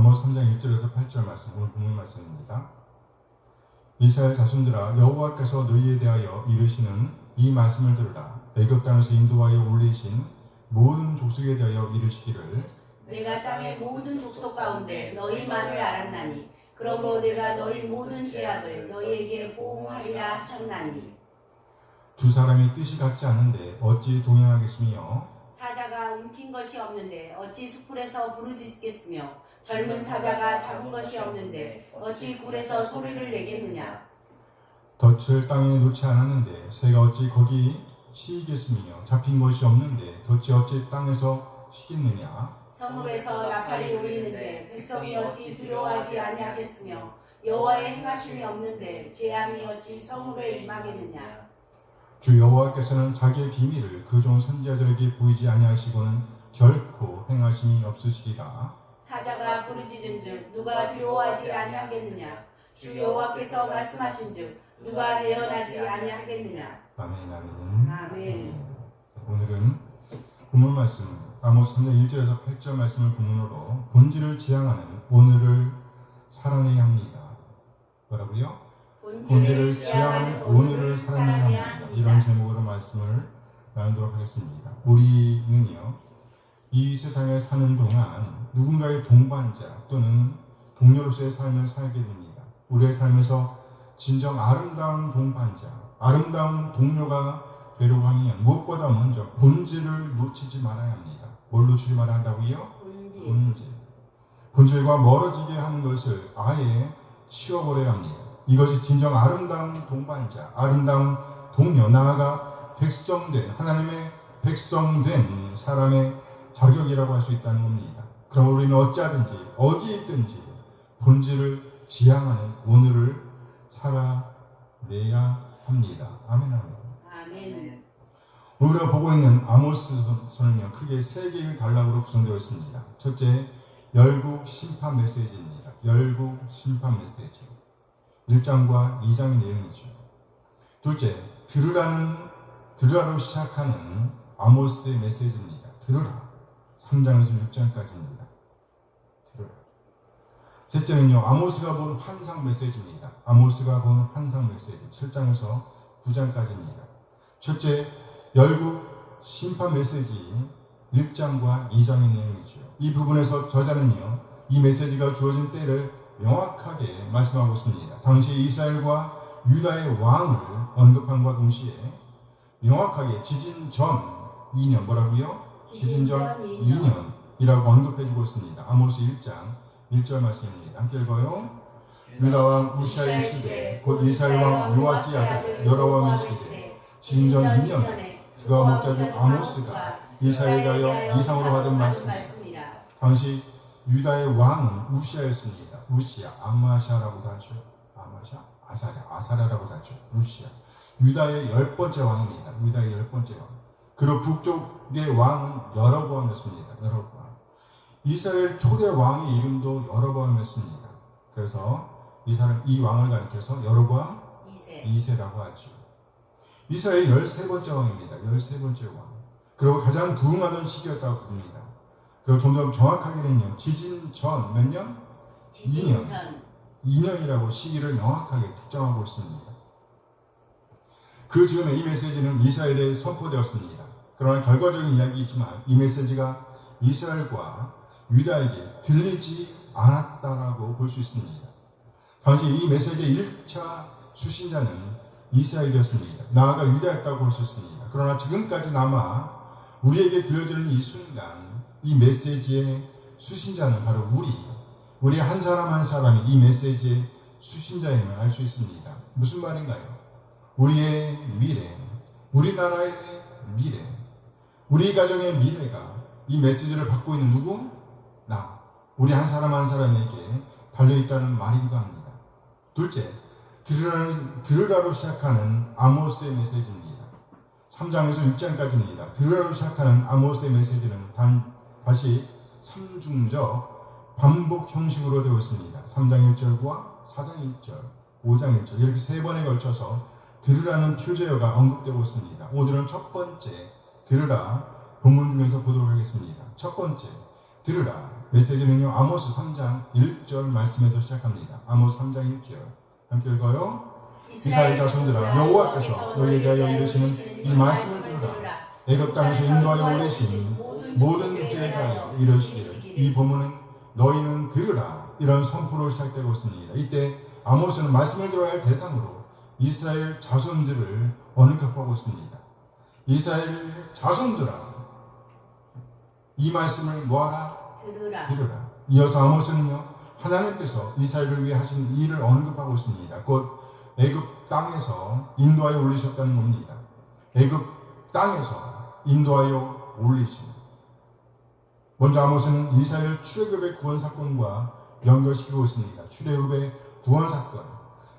아모스 3장 1절에서 8절 말씀, 오늘 본문 말씀입니다. 이스라엘 자손들아, 여호와께서 너희에 대하여 이르시는 이 말씀을 들으라. 애굽 땅에서 인도하여 올리신 모든 족속에 대하여 이르시기를 내가 땅의 모든 족속 가운데 너희만을 알았나니 그러므로 내가 너희 모든 죄악을 너희에게 보응하리라 하셨나니. 두 사람이 뜻이 같지 않은데 어찌 동행하겠으며 사자가 움킨 것이 없는데 어찌 수풀에서 부르짖겠으며 젊은 사자가 잡은 것이 없는데 어찌 굴에서 소리를 내겠느냐. 덫을 땅에 놓지 않았는데 새가 어찌 거기 치이겠으며 잡힌 것이 없는데 덫이 어찌 땅에서 튀겠느냐. 성읍에서 나팔이 울리는데 백성이 어찌 두려워하지 아니하겠으며 여호와의 행하심이 없는데 재앙이 어찌 성읍에 임하겠느냐. 주 여호와께서는 자기의 비밀을 그 종 선지자들에게 보이지 아니하시고는 결코 행하심이 없으시리라. 사자가 부르짖은즉 누가 두려워하지 아니하겠느냐. 주 여호와께서 말씀하신즉 누가 대언하지 아니하겠느냐. 아멘. 아멘. 아멘. 오늘은 본문 말씀 아모스 3장 1절에서 8절 말씀을 본문으로 본질을 지향하는 오늘을 살아내야 합니다. 뭐라고요? 본질을 지향하는 오늘을 살아내야 합니다. 이런 제목으로 말씀을 나누도록 하겠습니다. 우리는요, 이 세상에 사는 동안 누군가의 동반자 또는 동료로서의 삶을 살게 됩니다. 우리의 삶에서 진정 아름다운 동반자, 아름다운 동료가 되려고 하면 무엇보다 먼저 본질을 놓치지 말아야 합니다. 뭘 놓치지 말아야 한다고요? 본질. 본질과 멀어지게 하는 것을 아예 치워버려야 합니다. 이것이 진정 아름다운 동반자, 아름다운 동료, 나아가 백성된, 하나님의 백성된 사람의 자격이라고 할 수 있다는 겁니다. 그럼 우리는 어찌하든지 어디에 있든지 본질을 지향하는 오늘을 살아내야 합니다. 아멘. 아멘. 우리가 보고 있는 아모스서는요, 크게 세 개의 단락으로 구성되어 있습니다. 첫째, 열국 심판 메시지입니다. 열국 심판 메시지. 1장과 2장의 내용이죠. 둘째, 들으라로 시작하는 아모스의 메시지입니다. 들으라. 3장에서 6장까지입니다. 들으라. 셋째는요, 아모스가 본 환상 메시지입니다. 아모스가 본 환상 메시지. 7장에서 9장까지입니다. 첫째, 열국 심판 메시지 1장과 2장의 내용이죠. 이 부분에서 저자는요, 이 메시지가 주어진 때를 명확하게 말씀하고 있습니다. 당시 이스라엘과 유다의 왕을 언급함과 동시에 명확하게 지진 전 2년, 뭐라고요? 지진 전 2년이라고 언급해주고 있습니다. 아모스 1장 1절 말씀입니다. 함께 읽어요. 유다 왕 우시아의 시대 곧 이스라엘 왕 요아스의 아들 여로보암의 시대 지진 전 2년에 그가 목자 중 아모스가 이스라엘에 대하여 이상으로 받은 말씀입니다. 당시 유다의 왕은 우시아였습니다. 우시아, 아마샤라고도 하죠. 아마샤, 아사랴라고도 하죠. 우시아. 유다의 10번째 왕입니다. 유다의 10번째 왕. 그리고 북쪽의 왕은 여로보암이었습니다. 여로보암. 이스라엘 초대 왕의 이름도 여로보암이었습니다. 그래서 이 왕을 가리켜서 여로보암 2세라고 하죠. 이스라엘 13번째 왕입니다. 13번째 왕. 그리고 가장 부흥하던 시기였다고 봅니다. 그리고 좀 더 정확하게는요, 지진 전 몇 년? 2년. 2년이라고 시기를 명확하게 특정하고 있습니다. 그 즈음에 이 메시지는 이스라엘에 선포되었습니다. 그러나 결과적인 이야기이지만 이 메시지가 이스라엘과 유다에게 들리지 않았다라고 볼 수 있습니다. 당시 이 메시지의 1차 수신자는 이스라엘이었습니다. 나아가 유다였다고 볼 수 있습니다. 그러나 지금까지 남아 우리에게 들려지는 이 순간 이 메시지의 수신자는 바로 우리 한 사람 한 사람이 이 메시지의 수신자임을 알 수 있습니다. 무슨 말인가요? 우리의 미래, 우리나라의 미래, 우리 가정의 미래가 이 메시지를 받고 있는 누구? 나. 우리 한 사람 한 사람에게 달려있다는 말인가 합니다. 둘째, 들으라로 시작하는 아모스의 메시지입니다. 3장에서 6장까지입니다. 들으라로 시작하는 아모스의 메시지는 다시 3중적 반복 형식으로 되어 있습니다. 3장 1절과 4장 1절, 5장 1절 이렇게 세 번에 걸쳐서 들으라는 표제어가 언급되고 있습니다. 오늘은 첫 번째 들으라 본문 중에서 보도록 하겠습니다. 첫 번째 들으라 메시지는요, 아모스 3장 1절 말씀에서 시작합니다. 아모스 3장 1절 함께 읽어요. 이스라엘 자손들아, 여호와께서 너희에 대하여 이르시는 이 말씀을 들으라. 애굽 땅에서 인도하여 올리신 모든 족속에 대하여 이르시기를. 이 본문은 너희는 들으라, 이런 선포로 시작되고 있습니다. 이때 아모스는 말씀을 들어야 할 대상으로 이스라엘 자손들을 언급하고 있습니다. 이스라엘 자손들아, 이 말씀을 뭐하라? 들으라. 이어서 아모스는요, 하나님께서 이스라엘을 위해 하신 일을 언급하고 있습니다. 곧 애굽 땅에서 인도하여 올리셨다는 겁니다. 애굽 땅에서 인도하여 올리신. 먼저 아모스는 이스라엘 출애굽의 구원 사건과 연결시키고 있습니다. 출애굽의 구원 사건.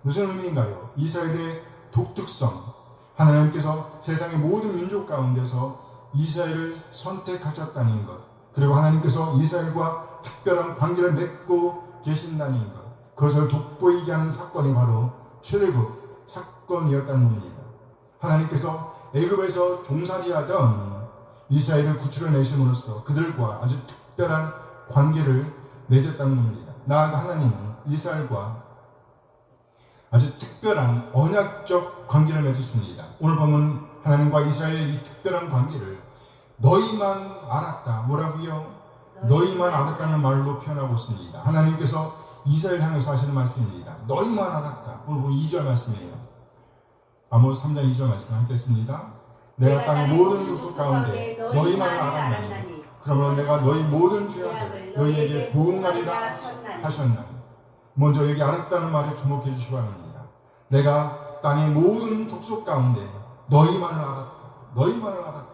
무슨 의미인가요? 이스라엘의 독특성. 하나님께서 세상의 모든 민족 가운데서 이스라엘을 선택하셨다는 것. 그리고 하나님께서 이스라엘과 특별한 관계를 맺고 계신다는 것. 그것을 돋보이게 하는 사건이 바로 출애굽 사건이었다는 겁니다. 하나님께서 애굽에서 종살이하던 이스라엘을 구출해내심으로써 그들과 아주 특별한 관계를 맺었다는 겁니다. 나아가 하나님은 이스라엘과 아주 특별한 언약적 관계를 맺으십니다. 오늘 보면 하나님과 이스라엘의 이 특별한 관계를 너희만 알았다. 뭐라고요? 너희만 알았다는 말로 표현하고 있습니다. 하나님께서 이스라엘 향해서 하시는 말씀입니다. 너희만 알았다. 오늘 보면 2절 말씀이에요. 아모스 3장 2절 말씀 함께 했습니다. 내가 땅의 모든 족속 가운데 너희만 알았나니 그러므로 내가 너희 모든 죄악을 너희에게 보응하리라 하셨나니. 먼저 여기 알았다는 말에 주목해 주시기 바랍니다. 내가 땅의 모든 족속 가운데 너희만을 알았다. 너희만을 알았다.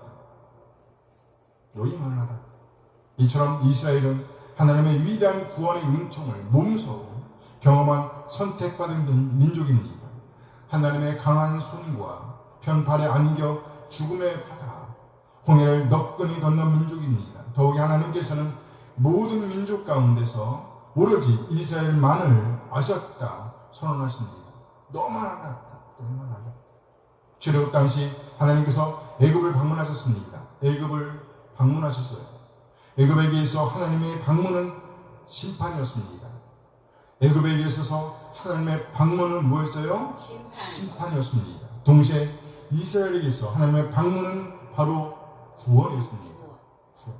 너희만을 알았다. 이처럼 이스라엘은 하나님의 위대한 구원의 은총을 몸소 경험한 선택받은 민족입니다. 하나님의 강한 손과 편팔에 안겨 죽음의 바다, 홍해를 너끈히 건넌 민족입니다. 더욱이 하나님께서는 모든 민족 가운데서 오로지 이스라엘만을 아셨다 선언하십니다. 너만 알았다. 너만 알았다. 출애굽 당시 하나님께서 애굽을 방문하셨습니다. 애굽을 방문하셨어요. 애굽에게 있어 하나님의 방문은 심판이었습니다. 애굽에게 있어서 하나님의 방문은 뭐였어요? 심판이었습니다. 동시에 이스라엘에게 있어 하나님의 방문은 바로 구원이었습니다. 구원.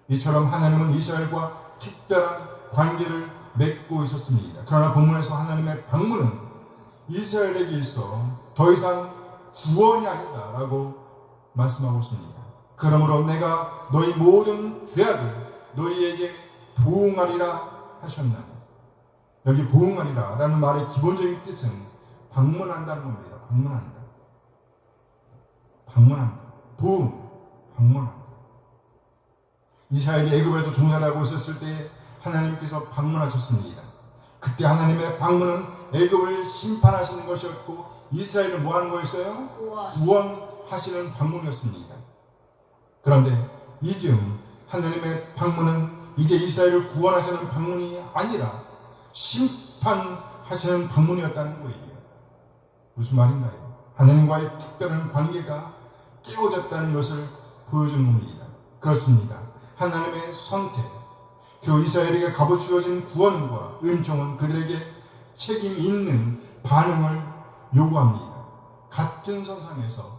이처럼 하나님은 이스라엘과 특별한 관계를 맺고 있었습니다. 그러나 본문에서 하나님의 방문은 이스라엘에게 있어 더 이상 구원이 아니다라고 말씀하고 있습니다. 그러므로 내가 너희 모든 죄악을 너희에게 보응하리라 하셨나니. 여기 보응하리라 라는 말의 기본적인 뜻은 방문한다는 겁니다. 방문한다. 방문한다. 보응, 방문한다. 이스라엘이 애굽에서 종살이하고 있었을 때 하나님께서 방문하셨습니다. 그때 하나님의 방문은 애굽을 심판하시는 것이었고 이스라엘은 뭐 하는 거였어요? 구원하시는 방문이었습니다. 그런데 이쯤 하나님의 방문은 이제 이스라엘을 구원하시는 방문이 아니라 심판하시는 방문이었다는 거예요. 무슨 말인가요? 하나님과의 특별한 관계가 깨어졌다는 것을 보여주는 겁니다. 그렇습니다. 하나님의 선택, 그리고 이스라엘에게 값어주어진 구원과 은총은 그들에게 책임 있는 반응을 요구합니다. 같은 선상에서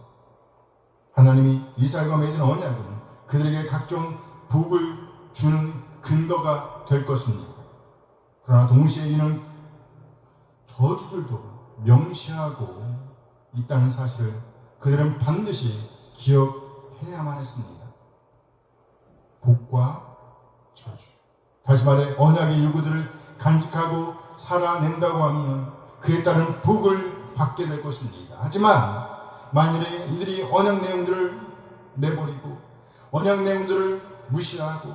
하나님이 이스라엘과 맺은 언약은 그들에게 각종 복을 주는 근거가 될 것입니다. 그러나 동시에 이는 저주들도 명시하고 있다는 사실을 그들은 반드시 기억해야만 했습니다. 복과 저주. 다시 말해 언약의 요구들을 간직하고 살아낸다고 하면 그에 따른 복을 받게 될 것입니다. 하지만 만일에 이들이 언약 내용들을 내버리고 언약 내용들을 무시하고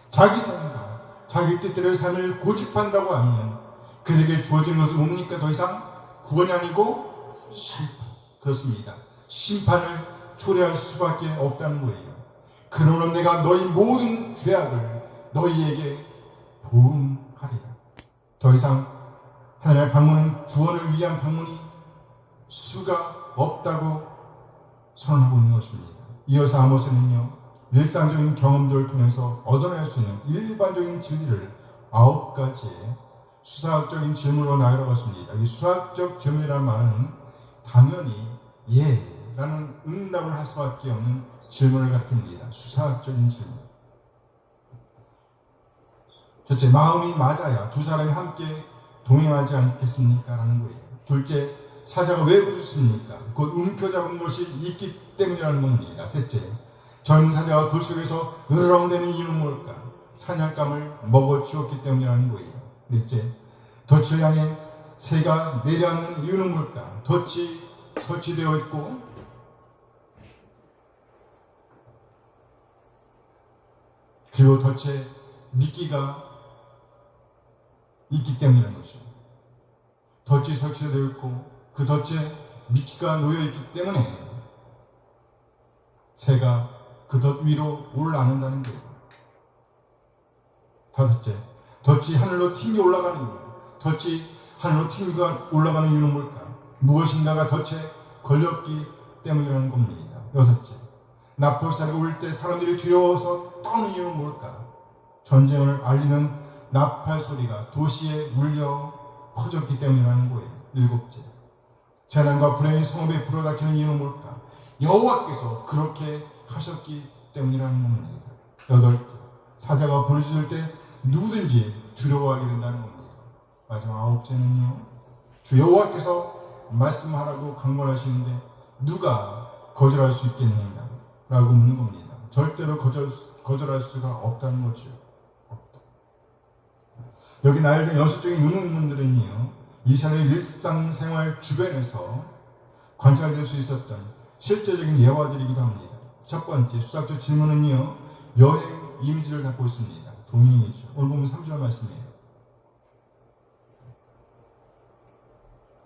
자기 삶과 자기 뜻대로의 삶을 고집한다고 하면 그들에게 주어진 것은 뭡니까? 더 이상 구원이 아니고 심판. 그렇습니다. 심판을 초래할 수밖에 없다는 거예요. 그러므로 내가 너희 모든 죄악을 너희에게 보응하리라. 더 이상 하나님의 방문은 구원을 위한 방문이 수가 없다고 선언하고 있는 것입니다. 이어서 아모스는요, 일상적인 경험들을 통해서 얻어낼 수 있는 일반적인 진리를 9가지의 수사학적인 질문으로 나열해봤습니다. 이 수학적 질문이라는 말은 당연히 예라는 응답을 할 수밖에 없는 질문을 가리킵니다. 수사학적인 질문. 첫째, 마음이 맞아야 두 사람이 함께 동행하지 않겠습니까? 라는 거예요. 둘째, 사자가 왜 울었습니까? 곧 움켜잡은 것이 있기 때문이라는 겁니다. 셋째, 젊은 사자가 굴 속에서 으르렁대는 이유는 뭘까? 사냥감을 먹어치웠기 때문이라는 거예요. 넷째, 덫을 향해 새가 내려앉는 이유는 뭘까? 덫이 설치되어 있고 그리고 덫에 미끼가 있기 때문이라는 것이죠. 덫이 설치되어 있고 그 덫에 미끼가 놓여 있기 때문에 새가 그 덫 위로 올라앉는다는 거예요. 다섯째, 덫이 하늘로 튕겨 올라가는 이유. 덫이 하늘로 튕겨 올라가는 이유는 뭘까? 무엇인가가 덫에 걸렸기 때문이라는 겁니다. 여섯째, 납볼살이 올 때 사람들이 두려워서 떠는 이유는 뭘까? 전쟁을 알리는 나팔 소리가 도시에 울려 퍼졌기 때문이라는 거예요. 일곱째, 재난과 불행이 성읍에 불어닥치는 이유는 뭘까? 여호와께서 그렇게 하셨기 때문이라는 겁니다. 여덟째, 사자가 부르짖을 때 누구든지 두려워하게 된다는 겁니다. 마지막 아홉째는요, 주 여호와께서 말씀하라고 강권하시는데 누가 거절할 수 있겠는가? 라고 묻는 겁니다. 절대로 거절할 수가 없다는 거죠. 없다. 여기 나열된 연속적인 의문문들은요, 이스라엘의 일상생활 주변에서 관찰될 수 있었던 실제적인 예화들이기도 합니다. 첫 번째 수학적 질문은요, 여행 이미지를 갖고 있습니다. 동행이죠. 오늘 보면 3절 말씀이에요.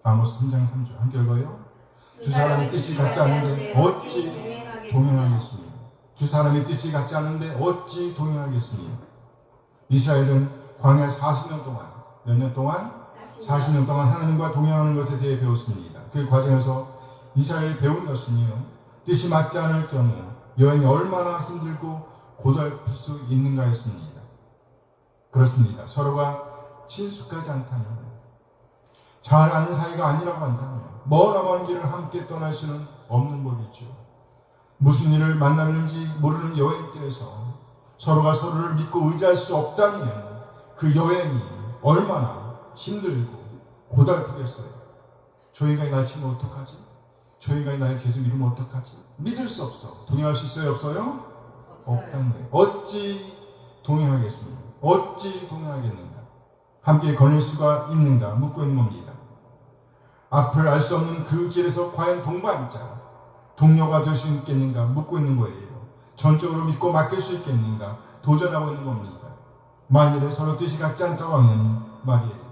아모스 3장 3절 함께 읽어요. 두 사람의 뜻이 같지 않은데 어찌 동행하겠습니까? 두 사람의 뜻이 같지 않은데 어찌 동행하겠습니까? 이스라엘은 광야 40년 동안 몇 년 동안? 40년 동안 하나님과 동행하는 것에 대해 배웠습니다. 그 과정에서 이스라엘이 배운 것은요, 뜻이 맞지 않을 경우 여행이 얼마나 힘들고 고달플 수 있는가였습니다. 그렇습니다. 서로가 친숙하지 않다면, 잘 아는 사이가 아니라고 한다면 먼 길을 함께 떠날 수는 없는 법이죠. 무슨 일을 만나는지 모르는 여행길에서 서로가 서로를 믿고 의지할 수 없다면 그 여행이 얼마나 힘들고 고달프겠어요. 저 인간이 날 치면 어떡하지? 저 인간이 날 계속 믿으면 어떡하지? 믿을 수 없어. 동행할 수 있어요? 없어요? 없다는 거예요. 어찌 동행하겠습니까? 어찌 동행하겠는가? 함께 걸을 수가 있는가? 묻고 있는 겁니다. 앞을 알 수 없는 그 길에서 과연 동반자, 동료가 될 수 있겠는가? 묻고 있는 거예요. 전적으로 믿고 맡길 수 있겠는가? 도전하고 있는 겁니다. 만일에 서로 뜻이 같지 않다고 하면 말이에요.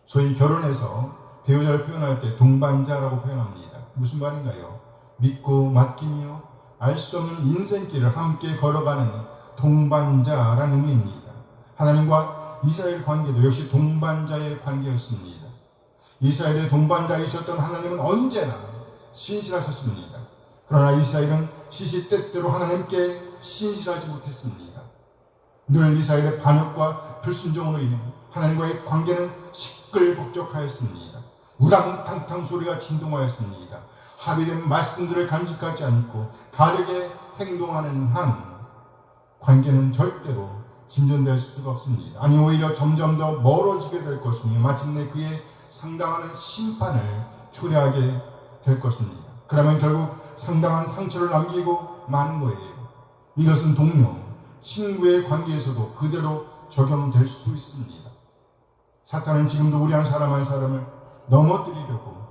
소위 결혼해서 배우자를 표현할 때 동반자라고 표현합니다. 무슨 말인가요? 믿고 맡기며 알 수 없는 인생길을 함께 걸어가는 동반자라는 의미입니다. 하나님과 이스라엘 관계도 역시 동반자의 관계였습니다. 이스라엘의 동반자이셨던 하나님은 언제나 신실하셨습니다. 그러나 이스라엘은 시시때때로 하나님께 신실하지 못했습니다. 늘 이스라엘의 반역과 불순종으로 인해 하나님과의 관계는 시끌벅적하였습니다. 우당탕탕 소리가 진동하였습니다. 합의된 말씀들을 간직하지 않고 다르게 행동하는 한 관계는 절대로 진전될 수가 없습니다. 아니 오히려 점점 더 멀어지게 될 것이며 마침내 그의 상당한 심판을 초래하게 될 것입니다. 그러면 결국 상당한 상처를 남기고 마는 거예요. 이것은 동료, 친구의 관계에서도 그대로 적용될 수 있습니다. 사탄은 지금도 우리 한 사람을 넘어뜨리려고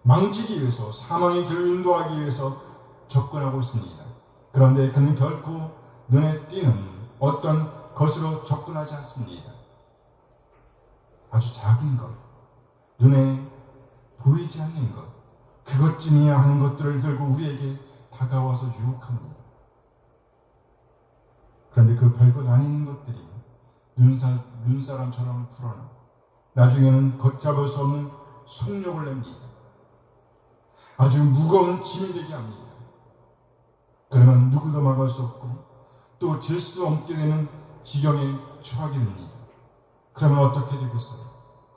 망치기 위해서, 사망의 길을 인도하기 위해서 접근하고 있습니다. 그런데 그는 결코 눈에 띄는 어떤 것으로 접근하지 않습니다. 아주 작은 것, 눈에 보이지 않는 것, 그것쯤이야 하는 것들을 들고 우리에게 다가와서 유혹합니다. 그런데 그 별것 아닌 것들이 눈사람처럼 불어나 나중에는 걷잡을 수 없는 속력을 냅니다. 아주 무거운 짐이 되게 합니다. 그러면 누구도 막을 수 없고 또 질 수 없게 되는 지경에 처하게 됩니다. 그러면 어떻게 되겠어요?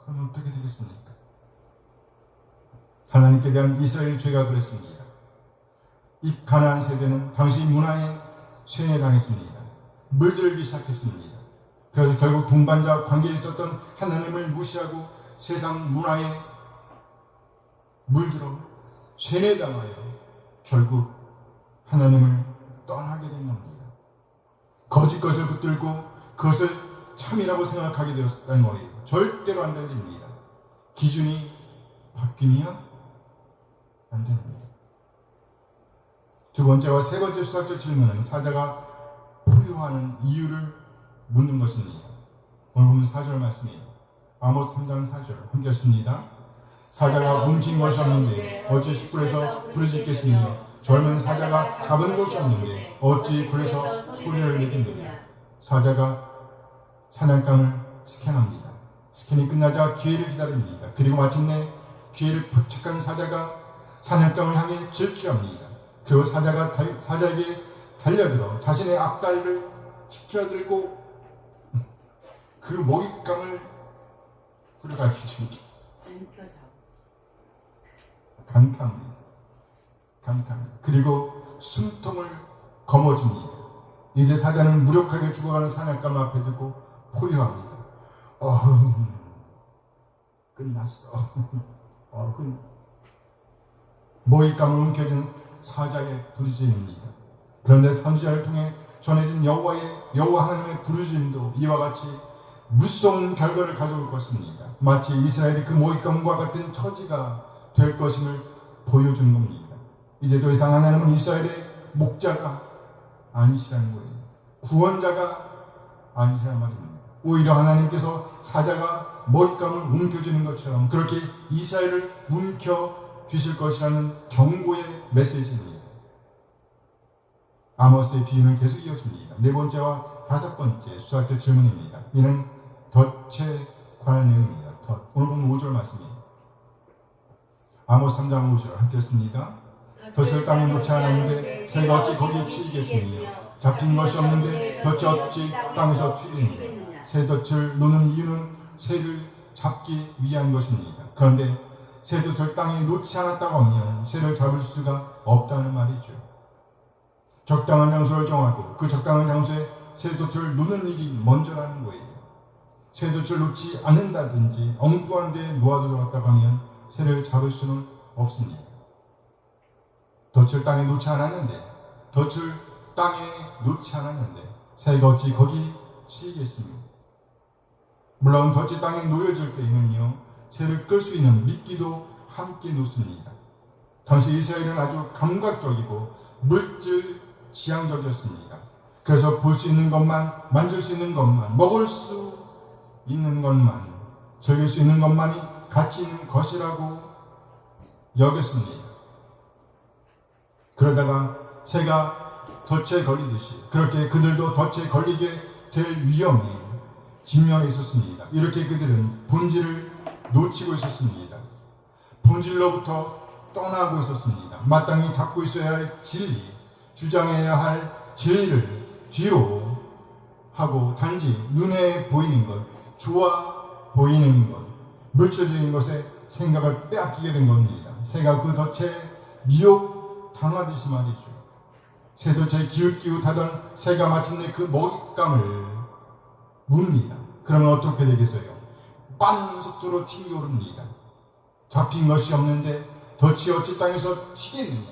그러면 어떻게 되겠습니까? 하나님께 대한 이스라엘 죄가 그랬습니다. 이 가나안 세대는 당시 문화에 쇠뇌당했습니다. 물들기 시작했습니다. 그래서 결국 동반자 관계에 있었던 하나님을 무시하고 세상 문화에 물들어 쇠뇌당하여 결국 하나님을 떠나게 된 겁니다. 거짓 것을 붙들고 그것을 참이라고 생각하게 되었다는 거예요. 절대로 안 됩니다. 기준이 바뀌면 안 됩니다. 두 번째와 세 번째 수학적 질문은 사자가 포효하는 이유를 묻는 것입니다. 오늘 보면 4절 말씀이에요. 아모스 3장 4절 함께 했습니다. 사자가 움킨 것이 없는데 어찌 숯불에서 부르짖겠으며 젊은 사자가 잡은 것이 없는데 어찌 그래서 소리를 내겠느냐. 사자가 사냥감을 스캔합니다. 스캔이 끝나자 기회를 기다립니다. 그리고 마침내 기회를 포착한 사자가 사냥감을 향해 질주합니다. 그리고 사자가 사자에게 달려들어 자신의 앞다리를 치켜들고 그 먹잇감을 후려가게 줍니다. 강타합니다. 그리고 숨통을 거머쥡니다. 이제 사자는 무력하게 죽어가는 사냥감을 앞에 두고 포효합니다. 끝났어. 먹잇감을 움켜쥔 사자의 부르짖음입니다. 그런데 선지자를 통해 전해진 여호와 하나님의 부르짖음도 이와 같이 무서운 결과를 가져올 것입니다. 마치 이스라엘이 그 먹잇감과 같은 처지가 될 것임을 보여주는 겁니다. 이제 더 이상 하나님은 이스라엘의 목자가 아니시라는 거예요. 구원자가 아니시라는 말입니다. 오히려 하나님께서 사자가 먹잇감을 움켜쥐는 것처럼 그렇게 이스라엘을 움켜쥐실 것이라는 경고의 메시지입니다. 아모스의 비유는 계속 이어집니다. 네 번째와 다섯 번째 수학적 질문입니다. 이는 덫에 관한 내용입니다. 오늘 보면 5절 말씀입니다. 아모스 3장 5절 함께 했습니다. 덫을 땅에 놓지 않았는데 새가 어찌 거기에 치이겠으며 잡힌 것이 없는데 덫이 어찌 땅에서 튀겠느냐. 새 덫을 놓는 이유는 새를 잡기 위한 것입니다. 그런데 새 덫을 땅에 놓지 않았다고 하면 새를 잡을 수가 없다는 말이죠. 적당한 장소를 정하고 그 적당한 장소에 새 덫을 놓는 일이 먼저라는 거예요. 새 덫을 놓지 않는다든지 엉뚱한 데에 놓아두었다고 하면 새를 잡을 수는 없습니다. 덫을 땅에 놓지 않았는데 새가 어찌 거기 치이겠습니까? 물론 덫이 땅에 놓여질 때에는요 새를 끌 수 있는 미끼도 함께 놓습니다. 당시 이스라엘은 아주 감각적이고 물질 지향적이었습니다. 그래서 볼 수 있는 것만, 만질 수 있는 것만, 먹을 수 있는 것만, 즐길 수 있는 것만이 가치 있는 것이라고 여겼습니다. 그러다가 새가 덫에 걸리듯이 그렇게 그들도 덫에 걸리게 될 위험이 직면해 있었습니다. 이렇게 그들은 본질을 놓치고 있었습니다. 본질로부터 떠나고 있었습니다. 마땅히 잡고 있어야 할 진리, 주장해야 할 진리를 뒤로 하고 단지 눈에 보이는 것, 좋아 보이는 것, 물질적인 것에 생각을 빼앗기게 된 겁니다. 새가 그 덫에 미혹당하듯이 말이죠. 새 덫에 기웃기웃하던 새가 마침내 그 먹잇감을 묻니다. 그러면 어떻게 되겠어요? 빠른 속도로 튕겨오릅니다. 잡힌 것이 없는데 덫이 어찌 땅에서 튀겠느냐.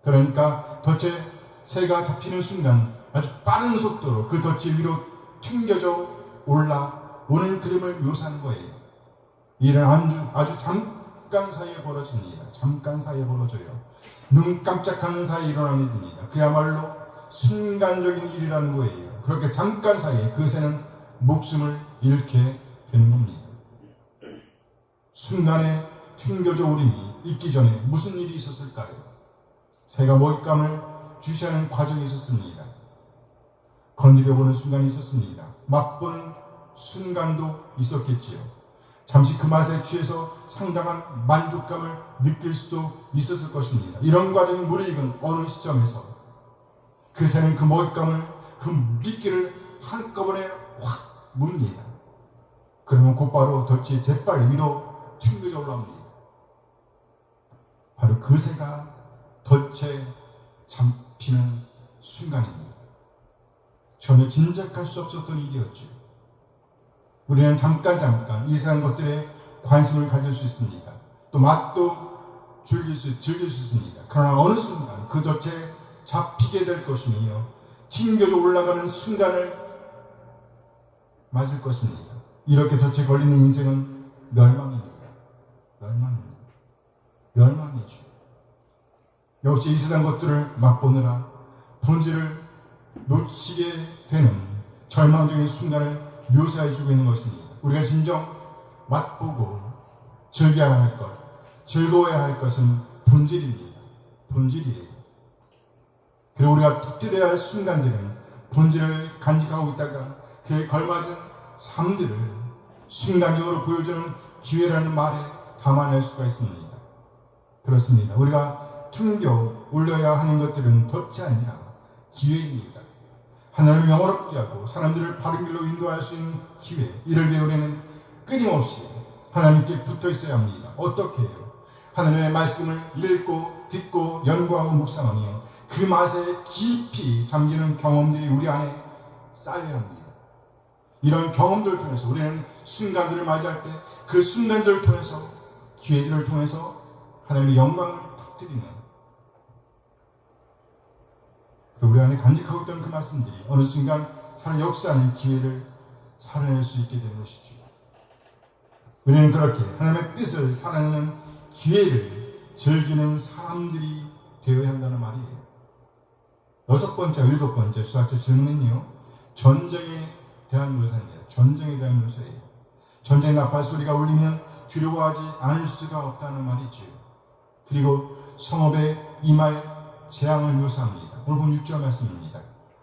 그러니까 덫에 새가 잡히는 순간 아주 빠른 속도로 그 덫이 위로 튕겨져 올라오는 그림을 묘사한 거예요. 이 일은 아주 잠깐 사이에 벌어집니다. 잠깐 사이에 벌어져요. 눈 깜짝하는 사이에 일어나는 일입니다. 그야말로 순간적인 일이라는 거예요. 그렇게 잠깐 사이에 그 새는 목숨을 잃게 되는 겁니다. 순간에 튕겨져 오림이 있기 전에 무슨 일이 있었을까요? 새가 먹잇감을 주시하는 과정이 있었습니다. 건드려보는 순간이 있었습니다. 맛보는 순간도 있었겠지요. 잠시 그 맛에 취해서 상당한 만족감을 느낄 수도 있었을 것입니다. 이런 과정이 무르익은 어느 시점에서 그 새는 그 먹잇감을, 그 미끼를 한꺼번에 확 뭅니다. 그러면 곧바로 덫이 재빨 위로 튕겨져 올라옵니다. 바로 그 새가 덫에 잡히는 순간입니다. 전혀 짐작할 수 없었던 일이었죠. 우리는 잠깐 이상한 것들에 관심을 가질 수 있습니다. 또 맛도 즐길 수 있습니다. 그러나 어느 순간 그 덫에 잡히게 될 것이며 튕겨져 올라가는 순간을 맞을 것입니다. 이렇게 덫에 걸리는 인생은 멸망입니다. 멸망이죠. 역시 이 세상 것들을 맛보느라 본질을 놓치게 되는 절망적인 순간을 묘사해주고 있는 것입니다. 우리가 진정 맛보고 즐겨야 할 것, 즐거워야 할 것은 본질입니다. 본질이에요. 그리고 우리가 터뜨려야 할 순간들은 본질을 간직하고 있다가 그에 걸맞은 삶들을 순간적으로 보여주는 기회라는 말에 담아낼 수가 있습니다. 그렇습니다. 우리가 튕겨 올려야 하는 것들은 덫이 아니라 기회입니다. 하나님을 영원롭게 하고 사람들을 바른 길로 인도할 수 있는 기회, 이를 위해 우리는 끊임없이 하나님께 붙어 있어야 합니다. 어떻게 해요? 하나님의 말씀을 읽고 듣고 연구하고 묵상하며 그 맛에 깊이 잠기는 경험들이 우리 안에 쌓여야 합니다. 이런 경험들을 통해서 우리는 순간들을 맞이할 때 그 순간들을 통해서 기회들을 통해서 하나님의 영광을 퍼뜨리는, 우리 안에 간직하고 있던 그 말씀들이 어느 순간 살아 역사하는 기회를 살아낼 수 있게 되는 것이죠. 우리는 그렇게 하나님의 뜻을 살아내는 기회를 즐기는 사람들이 되어야 한다는 말이에요. 7번째, 7번째 수학적 질문은요, 전쟁에 대한 묘사입니다. 전쟁에 대한 묘사예요. 전쟁 나팔 소리가 울리면 두려워하지 않을 수가 없다는 말이죠. 그리고 성읍에 임할 재앙을 묘사합니다. 오늘 본 6절 말씀입니다.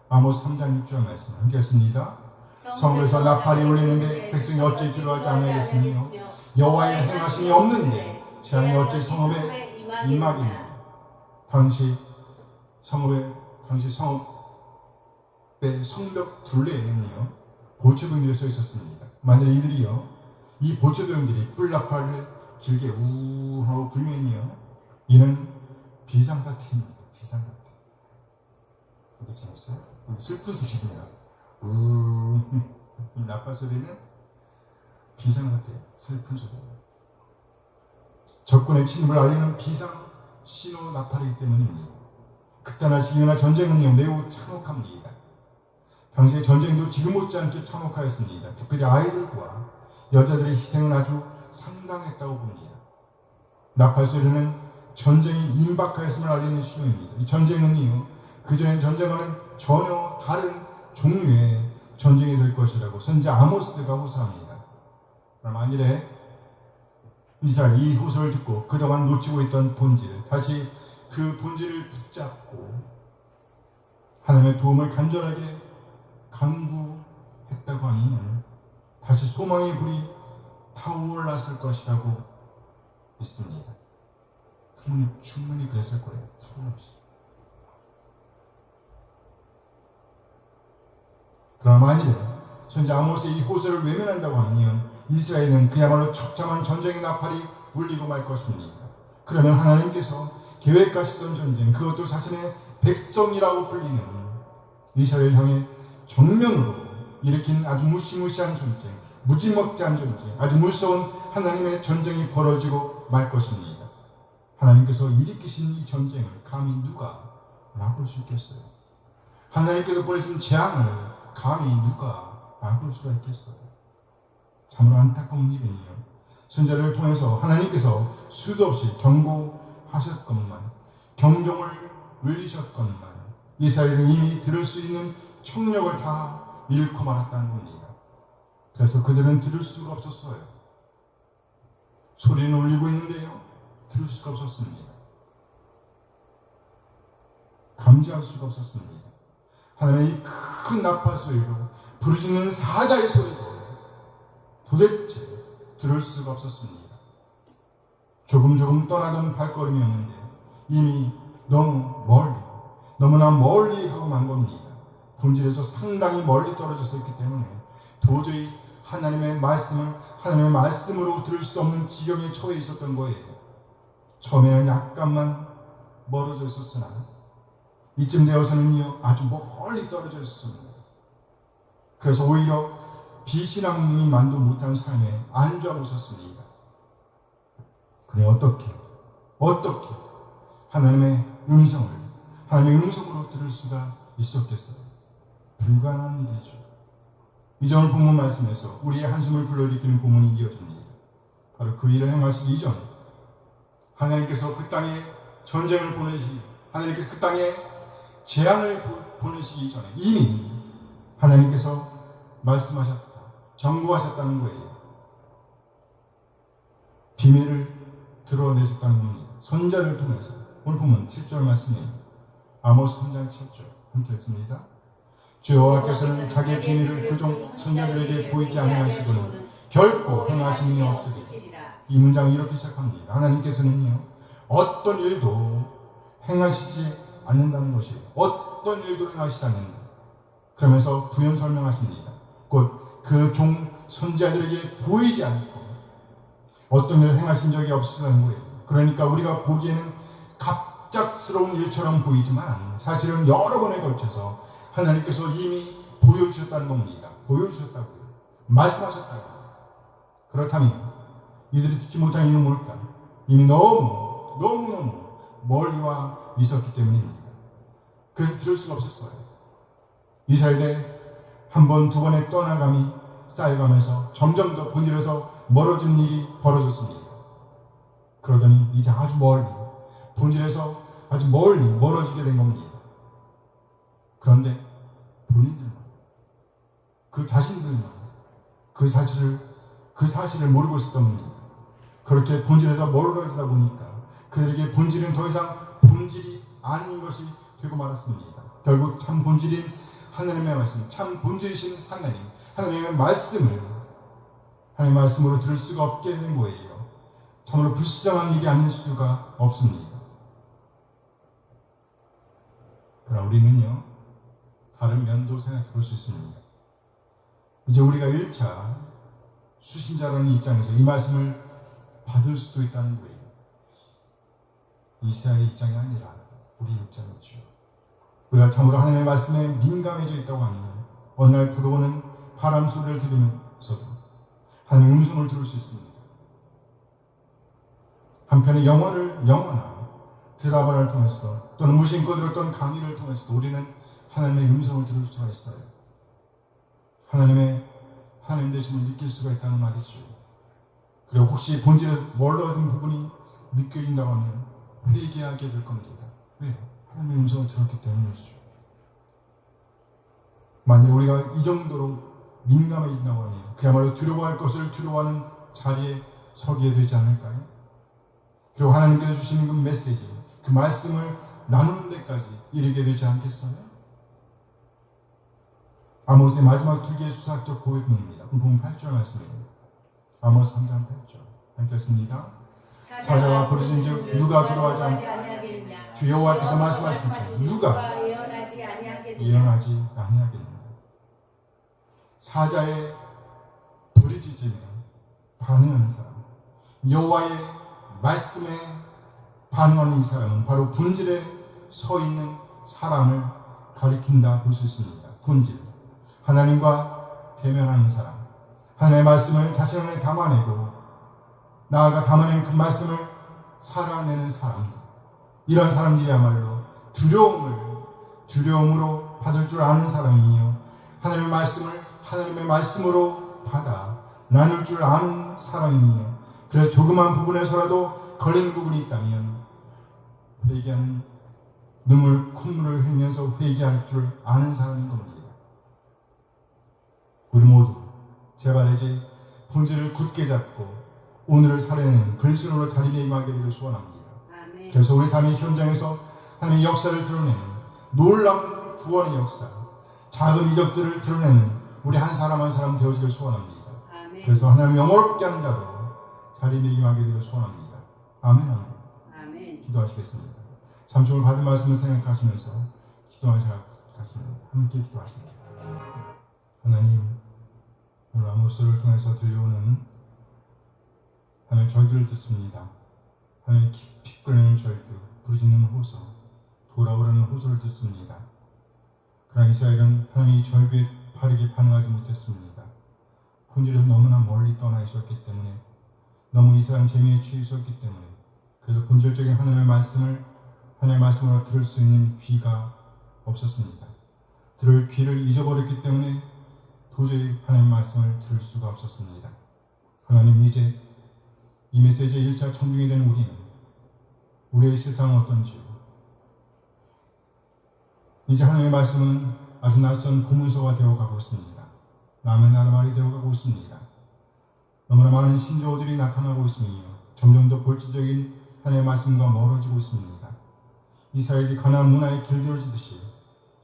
아모스 3장 6절 말씀 함께 했습니다. 성읍에서 나팔이 울리는데 백성이 어찌 두려워하지 아니하겠으며 여호와의 행하심이 없는데 재앙이 어찌 성읍에 임하겠느냐. 당시 성읍의 성벽 둘레에는요 보초병들이 서 있었습니다. 만일 이들이요 이 보초병들이 뿔나팔을 길게 우 하고 불면요 이는 비상사태입니다. 비상사태. 어디 찾았어요? 슬픈 소식입니다. 이 나팔 소리는 비상사태, 슬픈 소리예요. 적군의 침입을 알리는 비상 신호 나팔이기 때문입니다. 극단화 시기나 전쟁은요 매우 참혹합니다. 당시의 전쟁도 지금 못지않게 참혹하였습니다. 특별히 아이들과 여자들의 희생은 아주 상당했다고 봅니다. 나팔 소리는 전쟁이 임박하였음을 알리는 신호입니다. 이 전쟁은요 그전의 전쟁과는 전혀 다른 종류의 전쟁이 될 것이라고 선지자 아모스가 호소합니다. 그럼 만일에 이스라엘 이 호소를 듣고 그동안 놓치고 있던 본질, 다시 그 본질을 붙잡고 하나님의 도움을 간절하게 간구했다고 하면 다시 소망의 불이 타올랐을 것이라고 믿습니다. 충분히 그랬을 거예요. 소용없이. 그러나 만일에 선지자 아모스의 이 호소를 외면한다고 하면 이스라엘은 그야말로 처참한 전쟁의 나팔이 울리고 말 것입니다. 그러면 하나님께서 계획하시던 전쟁, 그것도 자신의 백성이라고 불리는 이스라엘 향해 정면으로 일으킨 아주 무시무시한 전쟁, 무지막지한 전쟁, 아주 무서운 하나님의 전쟁이 벌어지고 말 것입니다. 하나님께서 일으키신 이 전쟁을 감히 누가 막을 수 있겠어요? 하나님께서 보내신 재앙을 감히 누가 막을 수가 있겠어요? 참으로 안타까운 일이에요. 선지자를 통해서 하나님께서 수도 없이 경고하셨건만, 경종을 울리셨건만 이스라엘은 이미 들을 수 있는 청력을 다 잃고 말았다는 겁니다. 그래서 그들은 들을 수가 없었어요. 소리는 울리고 있는데요 들을 수가 없었습니다. 감지할 수가 없었습니다. 하나님의 큰 나팔 소리로 부르짖는 사자의 소리도 도대체 들을 수가 없었습니다. 조금 떠나던 발걸음이었는데 이미 너무 멀리 너무나 멀리 가고 만 겁니다. 본질에서 상당히 멀리 떨어져서 있기 때문에 도저히 하나님의 말씀으로 들을 수 없는 지경에 처해 있었던 거예요. 처음에는 약간만 멀어져 있었으나 이쯤 되어서는요 아주 멀리 떨어져 있었습니다. 그래서 오히려 비신앙만도 못한 삶에 안주하고 있었습니다. 그래 어떻게 하나님의 음성으로 들을 수가 있었겠어요? 불가능한 일이죠. 이전 본문 말씀에서 우리의 한숨을 불러일으키는 본문이 이어집니다. 바로 그 일을 행하시기 이전 하나님께서 그 땅에 전쟁을 보내시고 하나님께서 그 땅에 재앙을 보내시기 전에 이미 하나님께서 말씀하셨다, 경고하셨다는 거예요. 비밀을 드러내셨다는 겁니다. 선자를 통해서. 오늘 보면 7절 말씀이에요. 아모스 3장 7절 함께 읽습니다. 주 여호와께서는 자기의 비밀을 그종 선자들에게 보이지 아니하시고는 결코 행하심이 없으리라. 이 문장을 이렇게 시작합니다. 하나님께서는요 어떤 일도 행하시지 않는다는 것이에요. 어떤 일도 행하시지 않는다. 그러면서 부연 설명하십니다. 곧 그 종 선자들에게 보이지 않고 어떤 일을 행하신 적이 없으시다는 거예요. 그러니까 우리가 보기에는 갑작스러운 일처럼 보이지만 사실은 여러 번에 걸쳐서 하나님께서 이미 보여주셨다는 겁니다. 보여주셨다고요. 말씀하셨다고요. 그렇다면 이들이 듣지 못한 이유는 뭘까? 이미 너무 멀리 와 있었기 때문입니다. 그래서 들을 수가 없었어요. 이스라엘에 한 번, 두 번의 떠나감이 쌓여가면서 점점 더 본질에서 멀어지는 일이 벌어졌습니다. 그러더니 이제 아주 멀리, 본질에서 아주 멀리 멀어지게 된 겁니다. 그런데 본인들만, 그 자신들만 그 사실을 모르고 있었던 겁니다. 그렇게 본질에서 멀어지다 보니까 그들에게 본질은 더 이상 본질이 아닌 것이 되고 말았습니다. 결국 참 본질인 하나님의 말씀, 참 본질이신 하나님의 말씀으로 들을 수가 없게 된 거예요. 참으로 불쌍한 일이 아닐 수가 없습니다. 그러나 우리는요 다른 면도 생각해 볼 수 있습니다. 이제 우리가 1차 수신자라는 입장에서 이 말씀을 받을 수도 있다는 거예요. 이스라엘의 입장이 아니라 우리 입장이죠. 우리가 참으로 하나님의 말씀에 민감해져 있다고 하면 어느 날 불어오는 바람 소리를 들으면서도 하나님의 음성을 들을 수 있습니다. 한편의 영화나 드라마를 통해서 또는 무심코 들었던 강의를 통해서도 우리는 하나님의 음성을 들을 수가 있어요. 하나님 되심을 느낄 수가 있다는 말이죠. 그리고 혹시 본질에서 멀어진 부분이 느껴진다고 하면 회개하게 될 겁니다. 왜요? 하나님의 음성을 들었기 때문이죠. 만일 우리가 이 정도로 민감해진다고 하면 그야말로 두려워할 것을 두려워하는 자리에 서게 되지 않을까요? 그리고 하나님께서 주시는 그 메시지, 그 말씀을 나누는 데까지 이르게 되지 않겠어요? 아모스의 마지막 두 개의 수사적 고백입니다. 본문 8절 말씀이에요. 아모스 3장 8절 함께 읽습니다. 사자와 부르신즉 누가 들어가지 않겠느냐? 주 여호와께서 말씀하시니까 누가 예언하지 아니하겠느냐? 사자의 부르짖음에 반응하는 사람, 여호와의 말씀에 반응하는 이 사람은 바로 본질에 서 있는 사람을 가리킨다 볼 수 있습니다. 본질, 하나님과 대면하는 사람, 하나님의 말씀을 자신 안에 담아내고 나아가 담아낸 그 말씀을 살아내는 사람들, 이런 사람들이야말로 두려움으로 받을 줄 아는 사람이요, 하나님의 말씀을 하나님의 말씀으로 받아 나눌 줄 아는 사람이요, 그래서 조그만 부분에서라도 걸리는 부분이 있다면 회개하는, 콧물을 흘리면서 회개할 줄 아는 사람인 겁니다. 우리 모두 제발 이제 본질을 굳게 잡고 오늘을 살아내는 그리스도로 자리매김하게 되기를 소원합니다. 아멘. 그래서 우리 삶의 현장에서 하나님의 역사를 드러내는 놀라운 구원의 역사, 작은 이적들을 드러내는 우리 한 사람 한 사람 되어지길 소원합니다. 아멘. 그래서 하나님 영원롭게 하는 자로 자리매김하게 되기를 소원합니다. 아멘. 아멘. 기도하시겠습니다. 참좋을 받은 말씀을 생각하시면서 기도하는 자 같습니다. 함께 기도하십니다. 하나님, 오늘 아모스를 통해서 들려오는 하나님의 절규를 듣습니다. 하나님의 깊이 끓는 절규, 부르짖는 호소, 돌아오라는 호소를 듣습니다. 그러나 이스라엘은 하나님의 절규에 바르게 반응하지 못했습니다. 본질에서 너무나 멀리 떠나 있었기 때문에, 너무 이상한 재미에 취해 있었기 때문에, 그래서 본질적인 하나님의 말씀으로 들을 수 있는 귀가 없었습니다. 들을 귀를 잊어버렸기 때문에 도저히 하나님의 말씀을 들을 수가 없었습니다. 하나님, 이제 이 메시지의 1차 청중이 된 우리는 우리의 세상은 어떤지요? 이제 하나님의 말씀은 아주 낯선 구문서가 되어가고 있습니다. 남의 나라 말이 되어가고 있습니다. 너무나 많은 신조어들이 나타나고 있으며 점점 더 본질적인 하나님의 말씀과 멀어지고 있습니다. 이스라엘이 가나안 문화에 길들여지듯이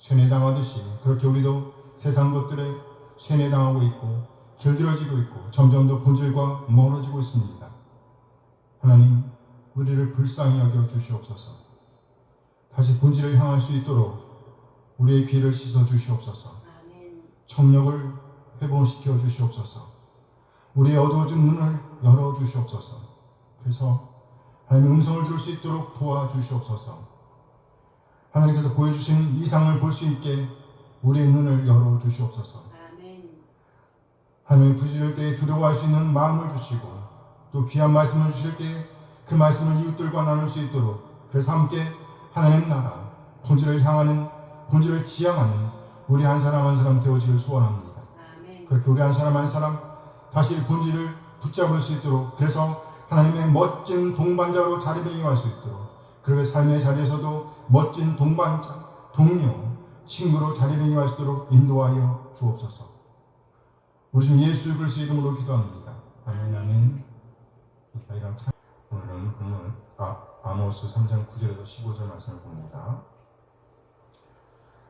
쇠뇌당하듯이 그렇게 우리도 세상 것들에 쇠뇌당하고 있고 길들여지고 있고 점점 더 본질과 멀어지고 있습니다. 하나님, 우리를 불쌍히 여겨 주시옵소서. 다시 본질을 향할 수 있도록 우리의 귀를 씻어 주시옵소서. 청력을 회복시켜 주시옵소서. 우리의 어두워진 눈을 열어 주시옵소서. 그래서 하나님의 음성을 들을 수 있도록 도와주시옵소서. 하나님께서 보여주신 이상을 볼 수 있게 우리의 눈을 열어 주시옵소서. 하나님의 부지럴 때에 두려워할 수 있는 마음을 주시고 또 귀한 말씀을 주실 때 그 말씀을 이웃들과 나눌 수 있도록, 그래서 함께 하나님 나라 본질을 향하는, 본질을 지향하는 우리 한 사람 한 사람 되어지길 소원합니다. 그렇게 우리 한 사람 다시 본질을 붙잡을 수 있도록, 그래서 하나님의 멋진 동반자로 자리매김할 수 있도록, 그렇게 삶의 자리에서도 멋진 동반자, 동료, 친구로 자리매김할 수 있도록 인도하여 주옵소서. 우리 주 예수 그리스도의 이름으로 기도합니다. 아멘. 아멘. 오늘은 본문 아모스 3장 9절에서 15절 말씀을 봅니다.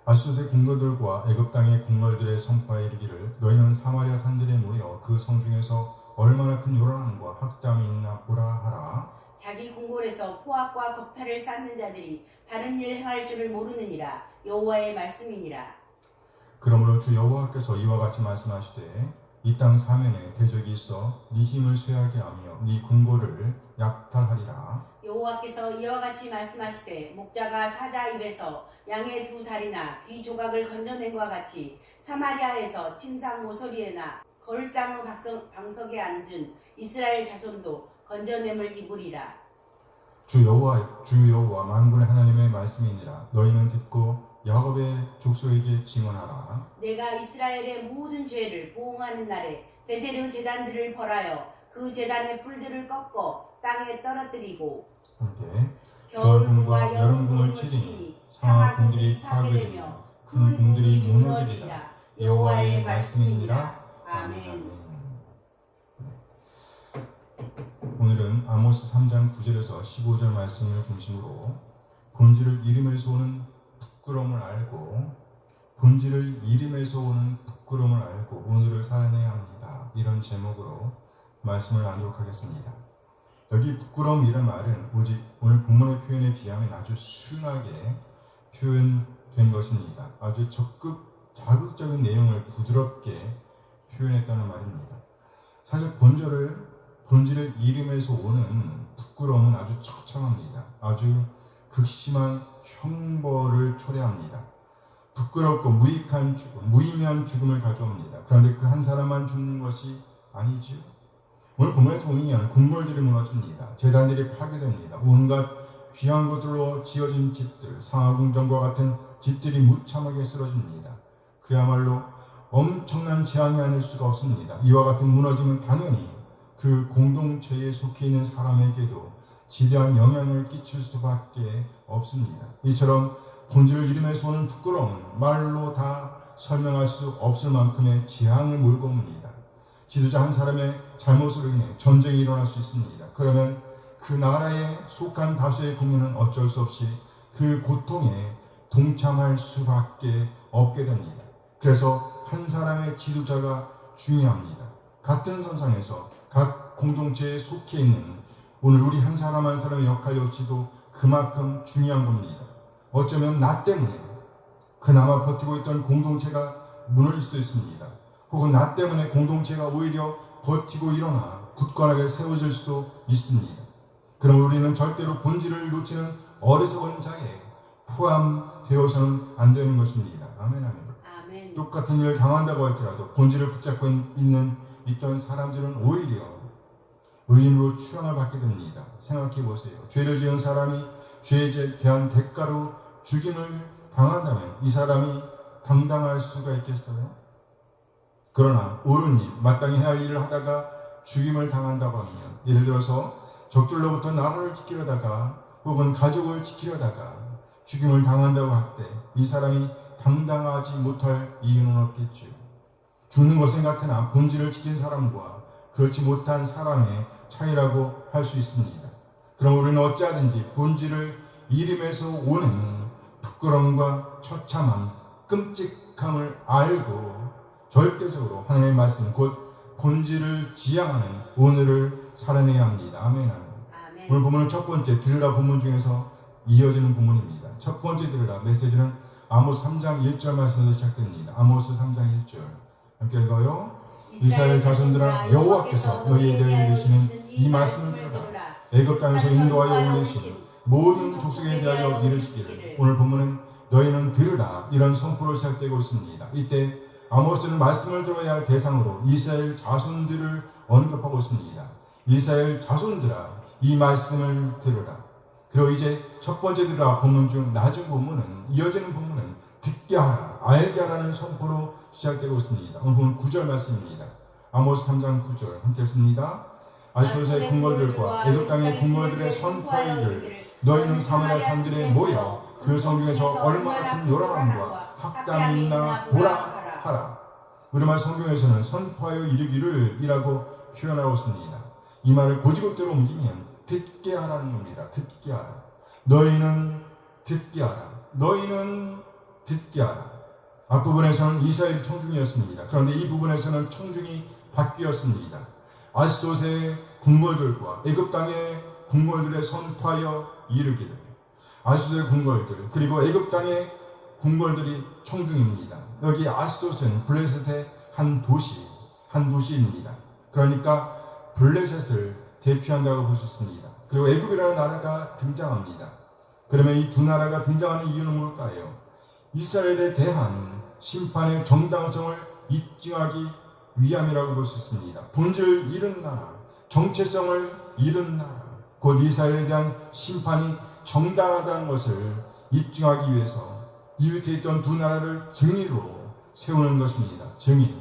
아수르의 궁궐들과 애굽 땅의 궁궐들의 선포에 이르기를, 너희는 사마리아 산들에 모여 그 성 중에서 얼마나 큰 요란함과 학담이 있나 보라 하라. 자기 궁궐에서 포악과 겁탈을 쌓는 자들이 다른 일 행할 줄을 모르느니라. 여호와의 말씀이니라. 그러므로 주 여호와께서 이와 같이 말씀하시되, 이 땅 사면에 대적이 있어 네 힘을 쇠하게 하며 네 궁궐을 약탈하리라. 여호와께서 이와 같이 말씀하시되, 목자가 사자 입에서 양의 두 다리나 귀 조각을 건져낸과 같이 사마리아에서 침상 모서리에나 거울상 방석에 앉은 이스라엘 자손도 건져냄을 입으리라. 주 여호와 만군의 하나님의 말씀이니라. 너희는 듣고 야곱의 족속에게 증언하라. 내가 이스라엘의 모든 죄를 보응하는 날에 베델의 제단들을 벌하여 그 제단의 뿔들을 꺾어 땅에 떨어뜨리고, 함께 겨울궁과 여름궁을 치리니 상하궁들이 파괴되며 큰 궁들이 무너지리라. 여호와의 말씀이니라. 아멘. 오늘은 아모스 3장 9절에서 15절 말씀을 중심으로 본질을 잃음에서 오는 부끄러움을 알고, 본질을 잃음에서 오는 부끄러움을 알고 오늘을 살아내야 합니다. 이런 제목으로 말씀을 나누도록 하겠습니다. 여기 부끄러움이란 말은 오직 오늘 본문의 표현에 비하면 아주 순하게 표현된 것입니다. 아주 자극적인 내용을 부드럽게 표현했다는 말입니다. 사실 본질을 잃음에서 오는 부끄러움은 아주 처참합니다. 아주 극심한 형벌을 초래합니다. 부끄럽고 무의미한 죽음을 가져옵니다. 그런데 그 한 사람만 죽는 것이 아니지요. 오늘 본문에서 보면 궁궐들이 무너집니다. 제단들이 파괴됩니다. 온갖 귀한 것들로 지어진 집들, 상하궁전과 같은 집들이 무참하게 쓰러집니다. 그야말로 엄청난 재앙이 아닐 수가 없습니다. 이와 같은 무너짐은 당연히 그 공동체에 속해 있는 사람에게도 지대한 영향을 끼칠 수밖에 없습니다. 이처럼 본질을 잃음에서 오는 부끄러움은 말로 다 설명할 수 없을 만큼의 재앙을 몰고 옵니다. 지도자 한 사람의 잘못으로 인해 전쟁이 일어날 수 있습니다. 그러면 그 나라에 속한 다수의 국민은 어쩔 수 없이 그 고통에 동참할 수밖에 없게 됩니다. 그래서 한 사람의 지도자가 중요합니다. 같은 선상에서 각 공동체에 속해 있는 오늘 우리 한 사람 한 사람의 역할 역시도 그만큼 중요한 겁니다. 어쩌면 나 때문에 그나마 버티고 있던 공동체가 무너질 수도 있습니다. 혹은 나 때문에 공동체가 오히려 버티고 일어나 굳건하게 세워질 수도 있습니다. 그럼 우리는 절대로 본질을 놓치는 어리석은 자에 포함되어서는 안 되는 것입니다. 아멘, 아멘. 아멘. 똑같은 일을 당한다고 할지라도 본질을 붙잡고 있던 사람들은 오히려 의인으로 추앙을 받게 됩니다. 생각해 보세요. 죄를 지은 사람이 죄에 대한 대가로 죽임을 당한다면 이 사람이 당당할 수가 있겠어요? 그러나 옳은 일, 마땅히 해야 할 일을 하다가 죽임을 당한다고 하면, 예를 들어서 적들로부터 나라를 지키려다가 혹은 가족을 지키려다가 죽임을 당한다고 할 때 이 사람이 당당하지 못할 이유는 없겠죠. 죽는 것은 같으나 본질을 지킨 사람과 그렇지 못한 사람의 차이라고 할 수 있습니다. 그럼 우리는 어찌하든지 본질을 잃음에서 오는 부끄러움과 처참함, 끔찍함을 알고 절대적으로 하나님의 말씀, 곧 본질을 지향하는 오늘을 살아내야 합니다. 아멘, 아멘. 아멘. 오늘 본문은 첫 번째 들으라 본문 중에서 이어지는 본문입니다. 첫 번째 들으라 메시지는 아모스 3장 1절 말씀에서 시작됩니다. 아모스 3장 1절 함께 읽어요. 이스라엘 자손들아, 여호와께서 너희에 대하여 이르시는 이 말씀을 들으라. 애굽 땅에서 인도하여 올리신 모든 족속에 대하여 이르시기를. 오늘 본문은 너희는 들으라 이런 선포로 시작되고 있습니다. 이때 아모스는 말씀을 들어야 할 대상으로 이스라엘 자손들을 언급하고 있습니다. 이스라엘 자손들아, 이 말씀을 들으라. 그리고 이제 첫 번째 들으라 본문 중 나중 본문은, 이어지는 본문은 듣게 하라, 알게 하라는 선포로 시작되고 있습니다. 오늘 본문 9절 말씀입니다. 아모스 3장 9절 함께 읽습니다. 아수르의 궁궐들과 애굽 땅의 궁궐들의 선포하여 이르기를 너희는 사마리아 산들에 모여 그 성중에서 얼마나 큰 요란함과 학당이 있나 보라 하라. 우리말 성경에서는 선포하여 이르기를 이라고 표현하고 있습니다. 이 말을 고지국대로 옮기면 듣게 하라는 겁니다. 듣게 하라. 너희는 듣게 하라. 너희는 듣게 하라. 앞부분에서는 이스라엘이 청중이었습니다. 그런데 이 부분에서는 청중이 바뀌었습니다. 아스돗의 궁궐들과 애굽 땅의 궁궐들에 선포하여 이르기를. 아스돗의 궁궐들 그리고 애굽 땅의 궁궐들이 청중입니다. 여기 아스돗은 블레셋의 한 도시입니다. 그러니까 블레셋을 대표한다고 볼 수 있습니다. 그리고 애굽이라는 나라가 등장합니다. 그러면 이 두 나라가 등장하는 이유는 뭘까요? 이스라엘에 대한 심판의 정당성을 입증하기 위함이라고 볼 수 있습니다. 본질을 잃은 나라, 정체성을 잃은 나라, 곧 이스라엘에 대한 심판이 정당하다는 것을 입증하기 위해서 이 밑에 있던 두 나라를 증인으로 세우는 것입니다. 증인.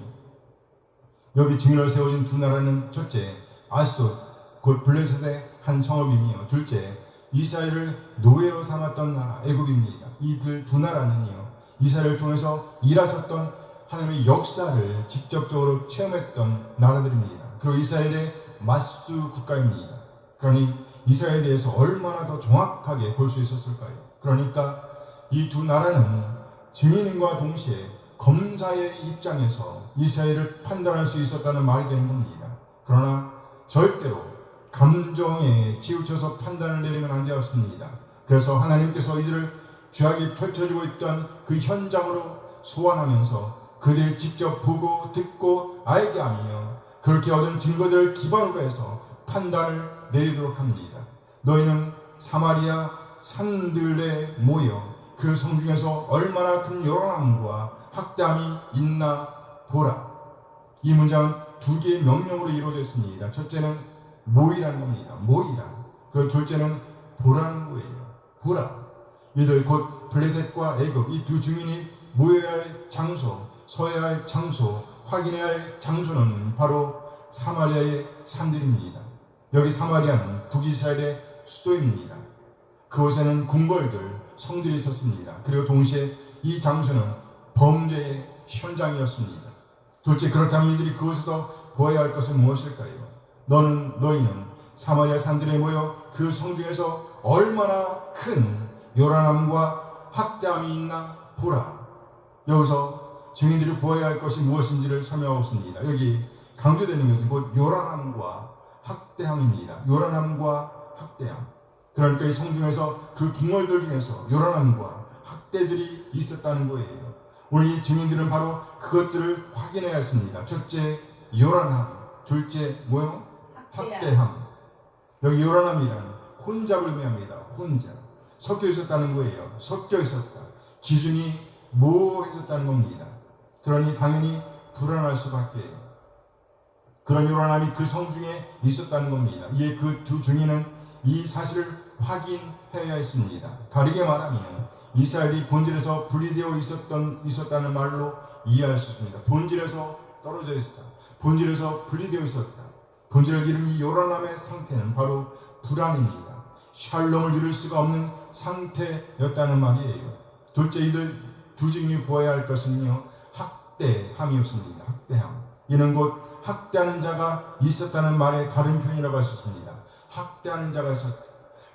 여기 증인으로 세워진 두 나라는 첫째, 아스돗, 곧 블레셋의 한 성읍이며, 둘째, 이스라엘을 노예로 삼았던 나라, 애굽입니다. 이 두 나라는요, 이스라엘을 통해서 일하셨던 하나님의 역사를 직접적으로 체험했던 나라들입니다. 그리고 이스라엘의 맞수 국가입니다. 그러니 이스라엘에 대해서 얼마나 더 정확하게 볼 수 있었을까요? 그러니까 이 두 나라는 증인과 동시에 검사의 입장에서 이스라엘을 판단할 수 있었다는 말이 되는 겁니다. 그러나 절대로 감정에 치우쳐서 판단을 내리면 안 되었습니다. 그래서 하나님께서 이들을 죄악이 펼쳐지고 있던 그 현장으로 소환하면서 그들을 직접 보고 듣고 알게 하며 그렇게 얻은 증거들을 기반으로 해서 판단을 내리도록 합니다. 너희는 사마리아 산들에 모여 그 성중에서 얼마나 큰 요란함과 학대함이 있나 보라. 이 문장은 두 개의 명령으로 이루어져 있습니다. 첫째는 모이라는 겁니다. 모이라. 그리고 둘째는 보라는 거예요. 보라. 이들 곧 블레셋과 애굽 이 두 증인이 모여야 할 장소, 서야 할 장소, 확인해야 할 장소는 바로 사마리아의 산들입니다. 여기 사마리아는 북이스라엘의 수도입니다. 그곳에는 궁궐들, 성들이 있었습니다. 그리고 동시에 이 장소는 범죄의 현장이었습니다. 도대체 그렇다면 이들이 그곳에서 보아야 할 것은 무엇일까요? 너희는 사마리아 산들에 모여 그 성중에서 얼마나 큰 요란함과 학대함이 있나 보라. 여기서 증인들이 보아야 할 것이 무엇인지를 설명하고 있습니다. 여기 강조되는 것은 곧 요란함과 학대함입니다. 요란함과 학대함. 그러니까 이 성중에서 그 궁궐들 중에서 요란함과 학대들이 있었다는 거예요. 오늘 이 증인들은 바로 그것들을 확인해야 했습니다. 첫째, 요란함. 둘째, 뭐요? 학대함. 여기 요란함이란 혼잡을 의미합니다. 혼잡. 섞여 있었다는 거예요. 섞여 있었다. 기준이 모호해졌다는 겁니다. 그러니 당연히 불안할 수밖에. 그런 요란함이 그 성중에 있었다는 겁니다. 이에 그 두 증인은 이 사실을 확인해야 했습니다. 다르게 말하면 이스라엘이 본질에서 분리되어 있었다는 말로 이해할 수 있습니다. 본질에서 떨어져 있었다. 본질에서 분리되어 있었다. 본질을 잃은 이 요란함의 상태는 바로 불안입니다. 샬롬을 이룰 수가 없는 상태였다는 말이에요. 둘째, 이들 두 증인이 보아야 할 것은요, 학대함이었습니다. 학대함. 이는 곧 학대하는 자가 있었다는 말의 다른 표현이라고 할 수 있습니다. 학대하는 자가 있었다.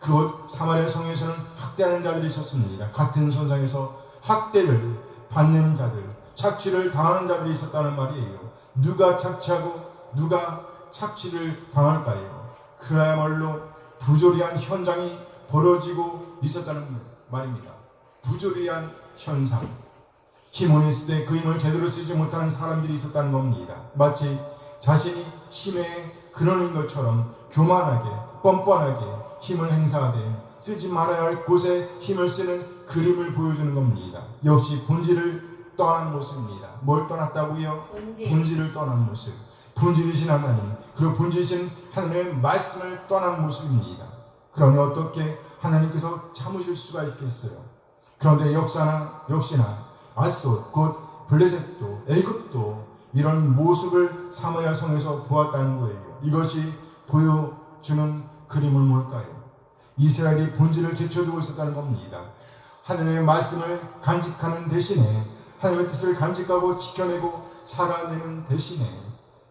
그곳 사마리아 성에서는 학대하는 자들이 있었습니다. 같은 선상에서 학대를 받는 자들, 착취를 당하는 자들이 있었다는 말이에요. 누가 착취하고 누가 착취를 당할까요? 그야말로 부조리한 현장이 벌어지고 있었다는 말입니다. 부조리한 현상. 힘은 있을 때 그 힘을 제대로 쓰지 못하는 사람들이 있었다는 겁니다. 마치 자신이 힘의 근원인 것처럼 교만하게 뻔뻔하게 힘을 행사하되 쓰지 말아야 할 곳에 힘을 쓰는 그림을 보여주는 겁니다. 역시 본질을 떠난 모습입니다. 뭘 떠났다고요? 본질을 떠난 모습. 본질이신 하나님, 그리고 본질이신 하나님의 말씀을 떠난 모습입니다. 그러니 어떻게 하나님께서 참으실 수가 있겠어요? 그런데 역시나 아스돗, 곧 블레셋도, 애굽도 이런 모습을 사마리아 성에서 보았다는 거예요. 이것이 보여주는 그림은 뭘까요? 이스라엘이 본질을 제쳐두고 있었다는 겁니다. 하나님의 말씀을 간직하는 대신에, 하나님의 뜻을 간직하고 지켜내고 살아내는 대신에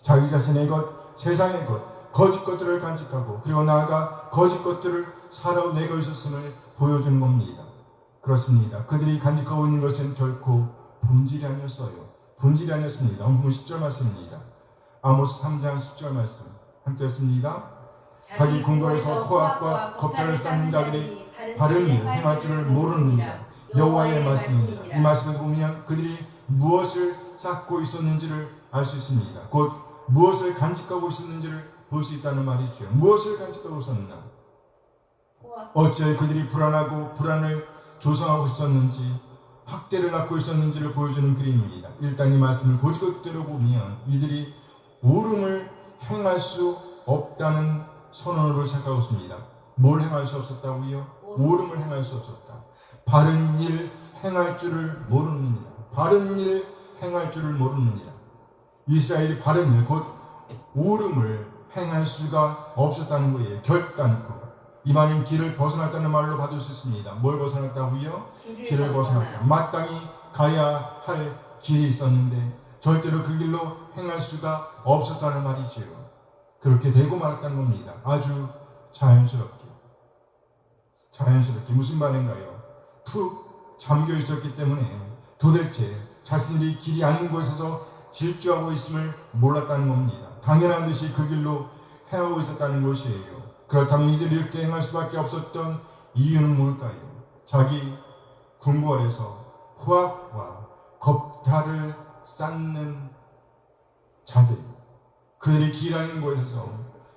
자기 자신의 것, 세상의 것, 거짓 것들을 간직하고 그리고 나아가 거짓 것들을 살아내고 있었음을 보여주는 겁니다. 그렇습니다. 그들이 간직하고 있는 것은 결코 본질이 아니었어요. 본질이 아니었습니다. 본문 10절 말씀입니다. 아모스 3장 10절 말씀 함께 했습니다. 자기 궁궐에서 포악과 겁탈을 쌓는 자들이 바른 일 행할 줄을 모르느니라. 여호와의 말씀입니다. 이 말씀을 보면 그들이 무엇을 쌓고 있었는지를 알 수 있습니다. 곧 무엇을 간직하고 있었는지를 볼 수 있다는 말이죠. 무엇을 간직하고 있었나? 어찌 그들이 불안하고 불안을 조성하고 있었는지, 학대를 낳고 있었는지를 보여주는 그림입니다. 일단 이 말씀을 고지것대로 보면 이들이 옳음을 행할 수 없다는 선언으로 시작하고 있습니다. 뭘 행할 수 없었다고요? 옳음을 행할 수 없었다. 바른 일 행할 줄을 모르느니라. 바른 일 행할 줄을 모르느니라. 이스라엘이 바른 일, 곧 옳음을 행할 수가 없었다는 거예요. 결단코. 이 말은 길을 벗어났다는 말로 받을 수 있습니다. 뭘 벗어났다고요? 길을 벗어났다. 마땅히 가야 할 길이 있었는데 절대로 그 길로 행할 수가 없었다는 말이지요. 그렇게 되고 말았다는 겁니다. 아주 자연스럽게 무슨 말인가요? 푹 잠겨 있었기 때문에 도대체 자신들이 길이 아닌 곳에서 질주하고 있음을 몰랐다는 겁니다. 당연한 듯이 그 길로 행하고 있었다는 것이에요. 그렇다면 이들이 이렇게 행할 수밖에 없었던 이유는 뭘까요? 자기 궁궐에서 후악과 겁탈을 쌓는 자들, 그들이 길하는 곳에서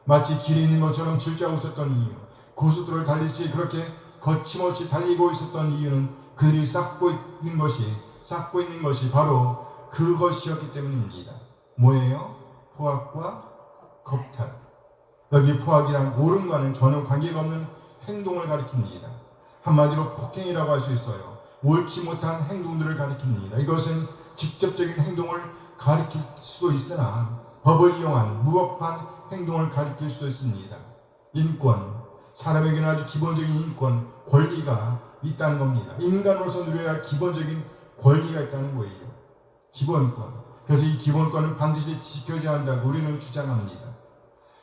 마치 길이 있는 것처럼 질주하고 있었던 이유, 고속도로를 달리듯이 그렇게 거침없이 달리고 있었던 이유는 그들이 쌓고 있는 것이 바로 그것이었기 때문입니다. 뭐예요? 포악과 겁탈. 여기 포악이란 옳음과는 전혀 관계가 없는 행동을 가리킵니다. 한마디로 폭행이라고 할 수 있어요. 옳지 못한 행동들을 가리킵니다. 이것은 직접적인 행동을 가리킬 수도 있으나 법을 이용한 무법한 행동을 가리킬 수도 있습니다. 인권, 사람에게는 아주 기본적인 인권, 권리가 있다는 겁니다. 인간으로서 누려야 할 기본적인 권리가 있다는 거예요. 기본권. 그래서 이 기본권은 반드시 지켜져야 한다고 우리는 주장합니다.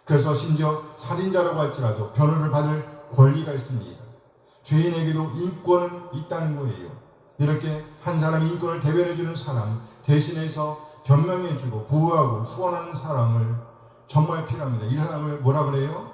그래서 심지어 살인자라고 할지라도 변호를 받을 권리가 있습니다. 죄인에게도 인권은 있다는 거예요. 이렇게 한 사람의 인권을 대변해주는 사람, 대신해서 변명해주고 보호하고 후원하는 사람을 정말 필요합니다. 이 사람을 뭐라 그래요?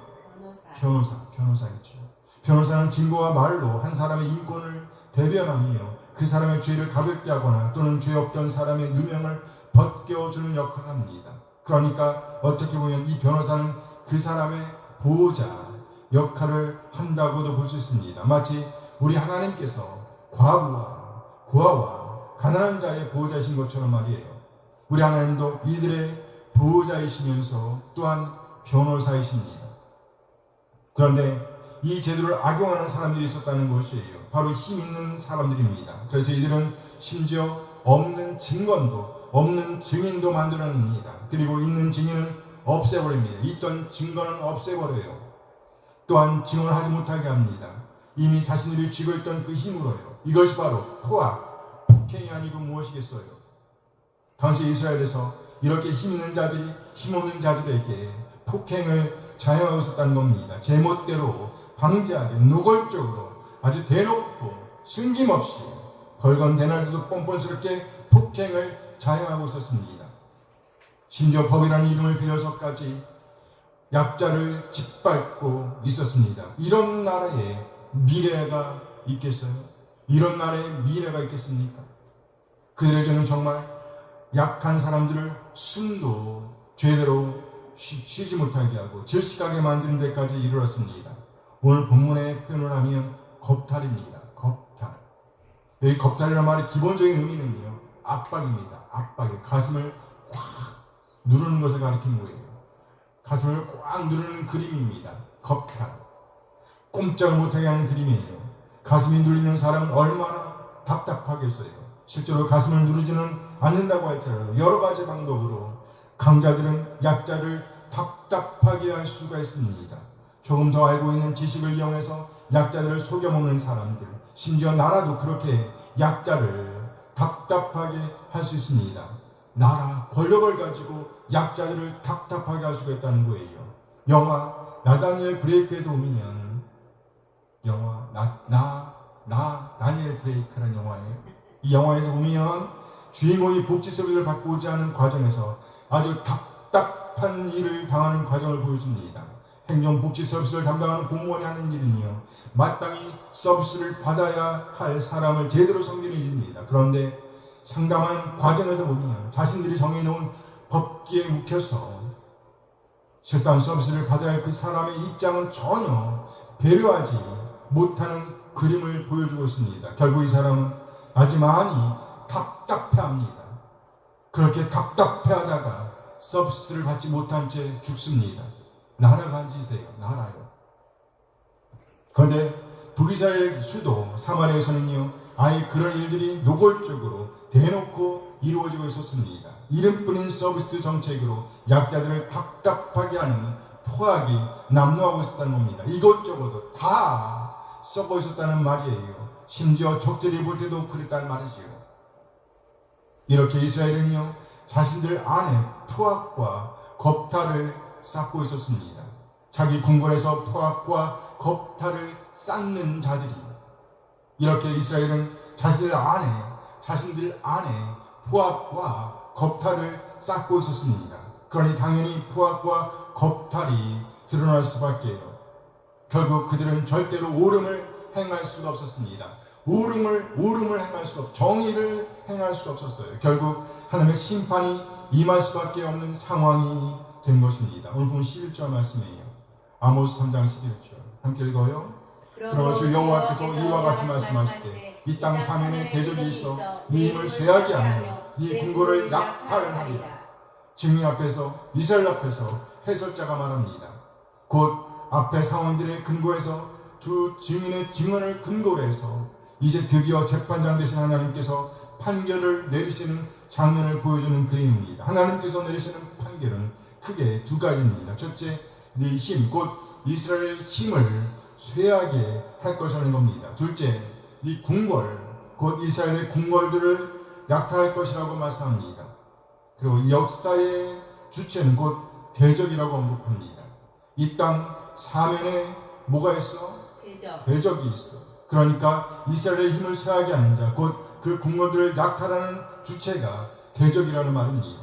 변호사겠죠. 변호사는 증거와 말로 한 사람의 인권을 대변하며 그 사람의 죄를 가볍게 하거나 또는 죄 없던 사람의 누명을 벗겨주는 역할을 합니다. 그러니까 어떻게 보면 이 변호사는 그 사람의 보호자 역할을 한다고도 볼 수 있습니다. 마치 우리 하나님께서 과부와 고아와 가난한 자의 보호자이신 것처럼 말이에요. 우리 하나님도 이들의 보호자이시면서 또한 변호사이십니다. 그런데 이 제도를 악용하는 사람들이 있었다는 것이에요. 바로 힘 있는 사람들입니다. 그래서 이들은 심지어 없는 증거도 없는 증인도 만들어냅니다. 그리고 있는 증인은 없애버립니다. 있던 증거는 없애버려요. 또한 증언을 하지 못하게 합니다. 이미 자신들이 쥐고 있던 그 힘으로요. 이것이 바로 포악, 폭행이 아니고 무엇이겠어요? 당시 이스라엘에서 이렇게 힘 있는 자들이 힘없는 자들에게 폭행을 자행하고 있었다는 겁니다. 제멋대로 방지하게 노골적으로 아주 대놓고 숨김없이 벌건대낮에도 뻔뻔스럽게 폭행을 자행하고 있었습니다. 심지어 법이라는 이름을 빌려서까지 약자를 짓밟고 있었습니다. 이런 나라에 미래가 있겠어요? 이런 나라에 미래가 있겠습니까? 그들에게는 정말 약한 사람들을 숨도 제대로 쉬지 못하게 하고 질식하게 만드는 데까지 이르렀습니다. 오늘 본문의 표현을 하면 겁탈입니다. 겁탈. 여기 겁탈이라는 말의 기본적인 의미는요, 압박입니다. 압박이 가슴을 꽉 누르는 것을 가리키는 거예요. 가슴을 꽉 누르는 그림입니다. 겁탈. 꼼짝을 못하게 하는 그림이에요. 가슴이 눌리는 사람은 얼마나 답답하겠어요. 실제로 가슴을 누르지는 않는다고 할지라도 여러 가지 방법으로 강자들은 약자를 답답하게 할 수가 있습니다. 조금 더 알고 있는 지식을 이용해서 약자들을 속여먹는 사람들, 심지어 나라도 그렇게 약자를 답답하게 할 수 있습니다. 나라, 권력을 가지고 약자들을 답답하게 할 수가 있다는 거예요. 영화 나다니엘 브레이크에서 보면, 영화 다니엘 브레이크라는 영화예요. 이 영화에서 보면 주인공이 복지 서비스를 받고자 하는 과정에서 아주 답답한 일을 당하는 과정을 보여줍니다. 행정복지 서비스를 담당하는 공무원이 하는 일은요, 마땅히 서비스를 받아야 할 사람을 제대로 섬기는 일입니다. 그런데 상담하는 과정에서 보면 자신들이 정해놓은 법기에 묵혀서 실상 서비스를 받아야 할 그 사람의 입장은 전혀 배려하지 못하는 그림을 보여주고 있습니다. 결국 이 사람은 아주 많이 답답해합니다. 그렇게 답답해하다가 서비스를 받지 못한 채 죽습니다. 나라가 한 짓이에요. 나라요. 그런데 북이스라엘 수도 사마리아에서는요, 아예 그런 일들이 노골적으로 대놓고 이루어지고 있었습니다. 이름뿐인 서비스 정책으로 약자들을 답답하게 하는 포악이 난무하고 있었다는 겁니다. 이것저것 다 썩어 있었다는 말이에요. 심지어 적들이 볼 때도 그랬다는 말이지요. 이렇게 이스라엘은요, 자신들 안에 포악과 겁탈을 쌓고 있었습니다. 자기 궁궐에서 포악과 겁탈을 쌓는 자들이, 이렇게 이스라엘은 자신들 안에 포악과 겁탈을 쌓고 있었습니다. 그러니 당연히 포악과 겁탈이 드러날 수밖에요. 결국 그들은 절대로 옳음을 행할 수가 없었습니다. 옳음을 행할 수가 없었어요. 정의를 행할 수가 없었어요. 결국 하나님의 심판이 임할 수밖에 없는 상황이 된 것입니다. 오늘 본 11절 말씀이에요. 아모스 3장 11절 함께 읽어요. 그러므로 주 여호와께서 이와 같이 말씀하시되 이 땅 사면에 대적이 있어 네 힘을 쇠하게 하며 네 궁궐을 약탈하리라. 증인 앞에서, 이스라엘 앞에서 해설자가 말합니다. 곧 앞에 상황들의 근거에서 두 증인의 증언을 근거로 해서 이제 드디어 재판장 되신 하나님께서 판결을 내리시는 장면을 보여주는 그림입니다. 하나님께서 내리시는 판결은 크게 두 가지입니다. 첫째, 네 힘, 곧 이스라엘의 힘을 쇠하게 할 것이라는 겁니다. 둘째, 네 궁궐, 곧 이스라엘의 궁궐들을 약탈할 것이라고 말씀합니다. 그리고 이 역사의 주체는 곧 대적이라고 언급합니다. 이 땅 사면에 뭐가 있어? 대적이 있어. 그러니까 이스라엘의 힘을 쇠하게 하는 자, 곧 그 궁궐들을 약탈하는 주체가 대적이라는 말입니다.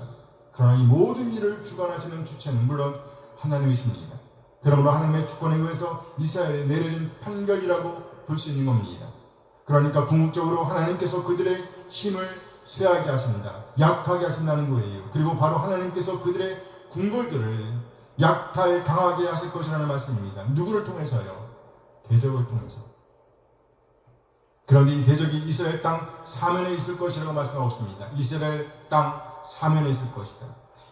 그러나 이 모든 일을 주관하시는 주체는 물론 하나님이십니다. 그러므로 하나님의 주권에 의해서 이스라엘에 내려진 판결이라고 볼 수 있는 겁니다. 그러니까 궁극적으로 하나님께서 그들의 힘을 쇠하게 하신다, 약하게 하신다는 거예요. 그리고 바로 하나님께서 그들의 궁궐들을 약탈당하게 하실 것이라는 말씀입니다. 누구를 통해서요? 대적을 통해서. 그런데 이 대적이 이스라엘 땅 사면에 있을 것이라고 말씀하고 있습니다. 이스라엘 땅 사면에 있을 것이다.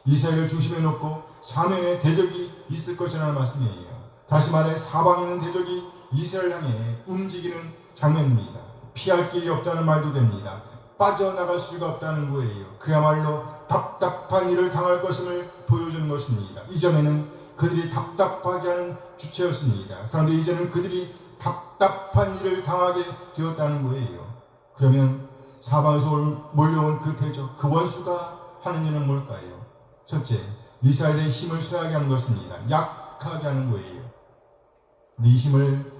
이스라엘을 중심에 놓고 사면에 대적이 있을 것이라는 말씀이에요. 다시 말해 사방에는 대적이 이스라엘 향해 움직이는 장면입니다. 피할 길이 없다는 말도 됩니다. 빠져나갈 수가 없다는 거예요. 그야말로 답답한 일을 당할 것임을 보여주는 것입니다. 이전에는 그들이 답답하게 하는 주체였습니다. 그런데 이제는 그들이 답답한 일을 당하게 되었다는 거예요. 그러면 사방에서 몰려온 그 대적, 그 원수가 하는 일은 뭘까요? 첫째, 이스라엘의 힘을 쇠하게 하는 것입니다. 약하게 하는 거예요. 네 힘을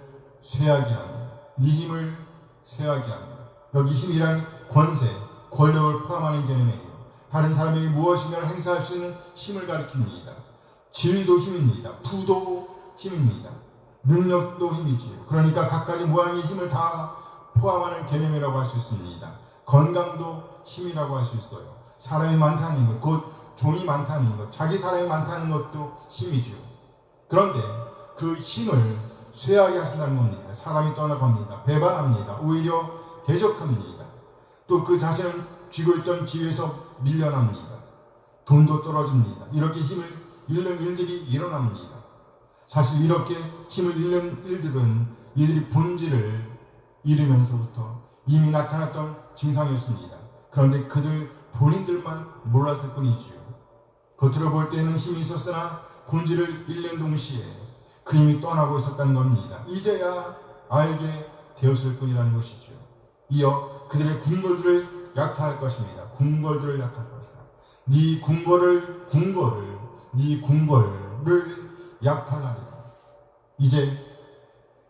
쇠하게 하는, 네 힘을 쇠하게 하는. 여기 힘이란 권세, 권력을 포함하는 개념이에요. 다른 사람에게 무엇인가를 행사할 수 있는 힘을 가리킵니다. 지위도 힘입니다. 부도 힘입니다. 능력도 힘이지요. 그러니까 각가지 모양의 힘을 다 포함하는 개념이라고 할 수 있습니다. 건강도 힘이라고 할 수 있어요. 사람이 많다는 것, 곧 종이 많다는 것, 자기 사람이 많다는 것도 힘이죠. 그런데 그 힘을 쇠하게 하신다는 겁니다. 사람이 떠나갑니다. 배반합니다. 오히려 대적합니다. 또 그 자신을 쥐고 있던 지위에서 밀려납니다. 돈도 떨어집니다. 이렇게 힘을 잃는 일들이 일어납니다. 사실 이렇게 힘을 잃는 일들은 이들이 본질을 잃으면서부터 이미 나타났던 증상이었습니다. 그런데 그들 본인들만 몰랐을 뿐이지요. 겉으로 볼 때는 힘이 있었으나 본질을 잃는 동시에 그 힘이 떠나고 있었다는 겁니다. 이제야 알게 되었을 뿐이라는 것이죠. 이어 그들의 궁궐들을 약탈할 것입니다. 궁궐들을 약탈할 것이다. 네 궁궐을 약탈하리라. 이제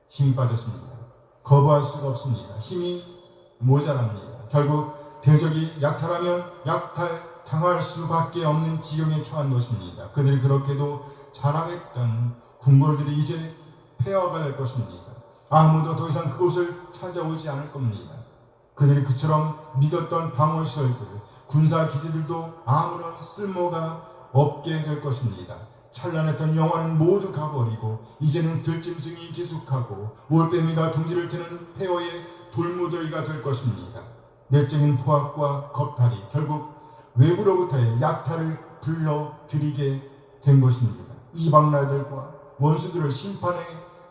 힘이 빠졌습니다. 거부할 수가 없습니다. 힘이 모자랍니다. 결국 대적이 약탈하면 약탈당할 수밖에 없는 지경에 처한 것입니다. 그들이 그렇게도 자랑했던 궁궐들이 이제 폐허가 될 것입니다. 아무도 더 이상 그곳을 찾아오지 않을 겁니다. 그들이 그처럼 믿었던 방어시설들, 군사기지들도 아무런 쓸모가 없게 될 것입니다. 찬란했던 영화는 모두 가버리고 이제는 들짐승이 기숙하고 올빼미가 둥지를 트는 폐허의 돌무더기가 될 것입니다. 내적인 포악과 겁탈이 결국 외부로부터의 약탈을 불러들이게 된 것입니다. 이방 나라들과 원수들을 심판의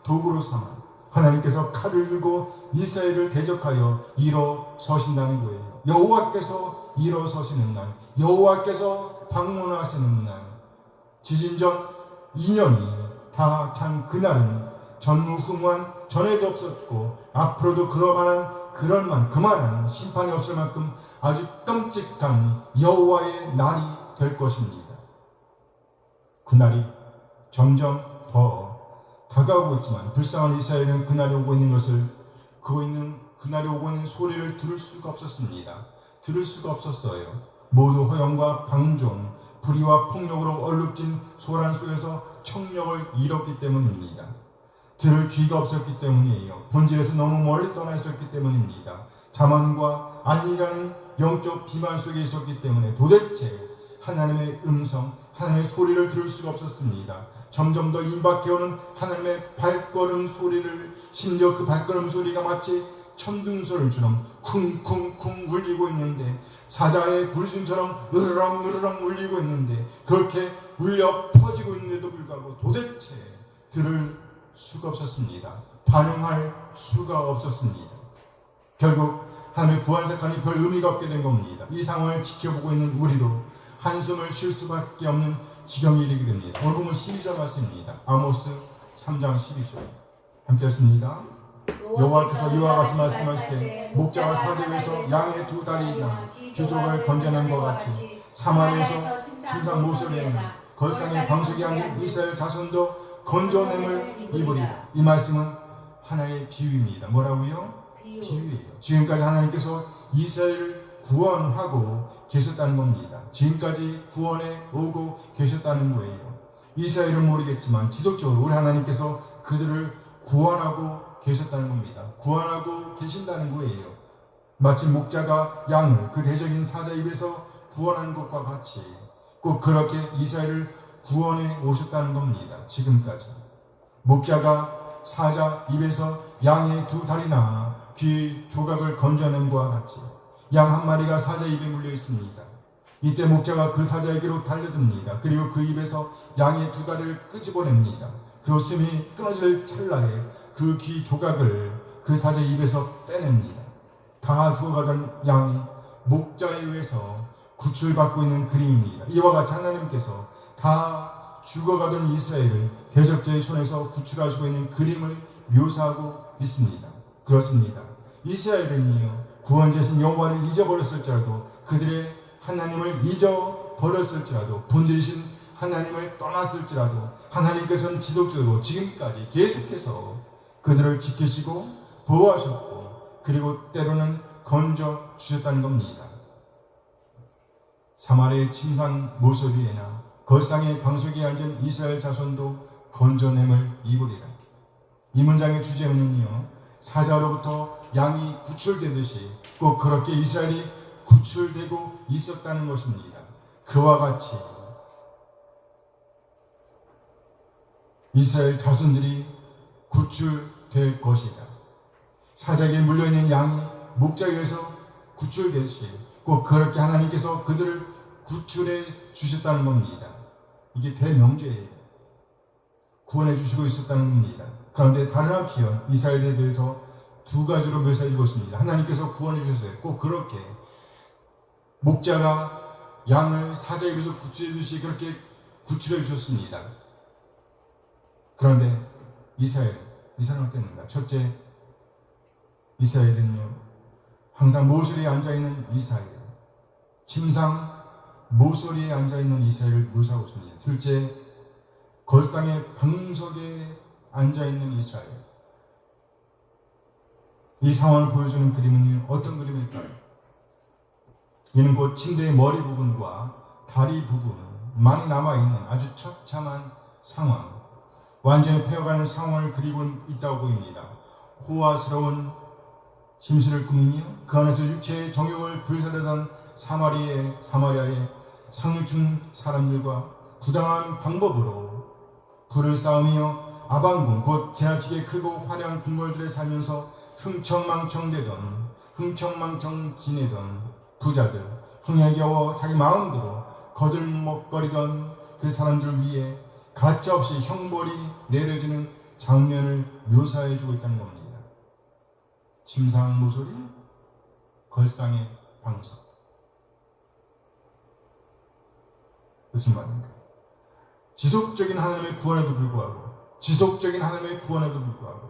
도구로 삼아 하나님께서 칼을 들고 이스라엘을 대적하여 일어서신다는 거예요. 여호와께서 일어서시는 날, 여호와께서 방문하시는 날, 지진전 2년이 다 찬 그날은 전무후무한 전에도 없었고 앞으로도 그만한 심판이 없을 만큼 아주 끔찍한 여호와의 날이 될 것입니다. 그날이 점점 더 다가오고 있지만 불쌍한 이스라엘은 그날이 오고 있는 그날이 오고 있는 소리를 들을 수가 없었습니다. 들을 수가 없었어요. 모두 허영과 방종, 불의와 폭력으로 얼룩진 소란 속에서 청력을 잃었기 때문입니다. 들을 귀가 없었기 때문이에요. 본질에서 너무 멀리 떠나 있었기 때문입니다. 자만과 안일이라는 영적 비만 속에 있었기 때문에 도대체 하나님의 음성, 하나님의 소리를 들을 수가 없었습니다. 점점 더 임박해 오는 하나님의 발걸음 소리를, 심지어 그 발걸음 소리가 마치 천둥소리처럼 쿵쿵쿵 울리고 있는데, 사자의 불신처럼 으르렁 울리고 있는데, 그렇게 울려 퍼지고 있는데도 불구하고 도대체 들을 수가 없었습니다. 반응할 수가 없었습니다. 결국 하나님의 구원 사건이 별 의미가 없게 된 겁니다. 이 상황을 지켜보고 있는 우리도 한숨을 쉴 수밖에 없는 지경에 이르게 됩니다. 오늘 보면 12절 말씀입니다. 아모스 3장 12절 함께 했습니다. 여호와께서 이와 같이 말씀하시되 목자가 사대 위에서 양의 두 다리나 귀족을 건져낸 것 같이 사마리아에서 침상 모서리에는 걸상의 방석이 아닌 이스라엘 자손도 건져냄을 입으리라. 이 말씀은 하나의 비유입니다. 뭐라고요? 비유예요. 지금까지 하나님께서 이스라엘을 구원하고 계셨다는 겁니다. 지금까지 구원해 오고 계셨다는 거예요. 이스라엘은 모르겠지만 지속적으로 우리 하나님께서 그들을 구원하고 계셨다는 겁니다. 구원하고 계신다는 거예요. 마치 목자가 양을 그 대적인 사자 입에서 구원한 것과 같이 꼭 그렇게 이스라엘을 구원해 오셨다는 겁니다. 지금까지 목자가 사자 입에서 양의 두 다리나 귀 조각을 건져낸과 같이 양 한 마리가 사자 입에 물려 있습니다. 이때 목자가 그 사자에게로 달려듭니다. 그리고 그 입에서 양의 두 다리를 끄집어냅니다. 그리고 숨이 끊어질 찰나에 그 귀 조각을 그 사자 입에서 빼냅니다. 다 죽어가던 양이 목자에 의해서 구출받고 있는 그림입니다. 이와 같이 하나님께서 다 죽어가던 이스라엘을 대적자의 손에서 구출하시고 있는 그림을 묘사하고 있습니다. 그렇습니다. 이스라엘은요, 구원자신 여호와를 잊어버렸을지라도, 그들의 하나님을 잊어버렸을지라도, 본질이신 하나님을 떠났을지라도 하나님께서는 지속적으로 지금까지 계속해서 그들을 지키시고 보호하셨고, 그리고 때로는 건져 주셨다는 겁니다. 사마리아의 침상 모서리에나 걸상의 방석에 앉은 이스라엘 자손도 건져냄을 입으리라. 이 문장의 주제는요, 사자로부터 양이 구출되듯이 꼭 그렇게 이스라엘이 구출되고 있었다는 것입니다. 그와 같이 이스라엘 자손들이 구출될 것이다. 사자에게 물려있는 양이 목자에 의해서 구출되듯이 꼭 그렇게 하나님께서 그들을 구출해 주셨다는 겁니다. 이게 대명제예요. 구원해 주시고 있었다는 겁니다. 그런데 다른 한편 이스라엘에 대해서 두 가지로 묘사해 주고 있습니다. 하나님께서 구원해 주셨어요. 꼭 그렇게 목자가 양을 사자에 의해서 구출해 주듯이 그렇게 구출해 주셨습니다. 그런데 이스라엘은 어땠는가? 첫째, 이스라엘은요, 항상 모서리에 앉아있는 이스라엘, 침상 모서리에 앉아있는 이스라엘을 묘사하고 있습니다. 둘째, 걸상의 방석에 앉아있는 이스라엘. 이 상황을 보여주는 그림은 어떤 그림일까요? 이는 곧 침대의 머리 부분과 다리 부분만이 남아있는 아주 처참한 상황, 완전히 폐어가는 상황을 그리고 있다고 보입니다. 호화스러운 침실을 꾸미며 그 안에서 육체의 정욕을 불사르던 사마리아의 상류층 사람들과 부당한 방법으로 불을 쌓으며 아방궁, 곧 지나치게 크고 화려한 궁궐들에 살면서 흥청망청 지내던 부자들, 흥에 겨워 자기 마음대로 거들먹거리던 그 사람들 위에 가짜없이 형벌이 내려지는 장면을 묘사해주고 있다는 겁니다. 침상 모서리, 걸상의 방석. 무슨 말인가? 지속적인 하나님의 구원에도 불구하고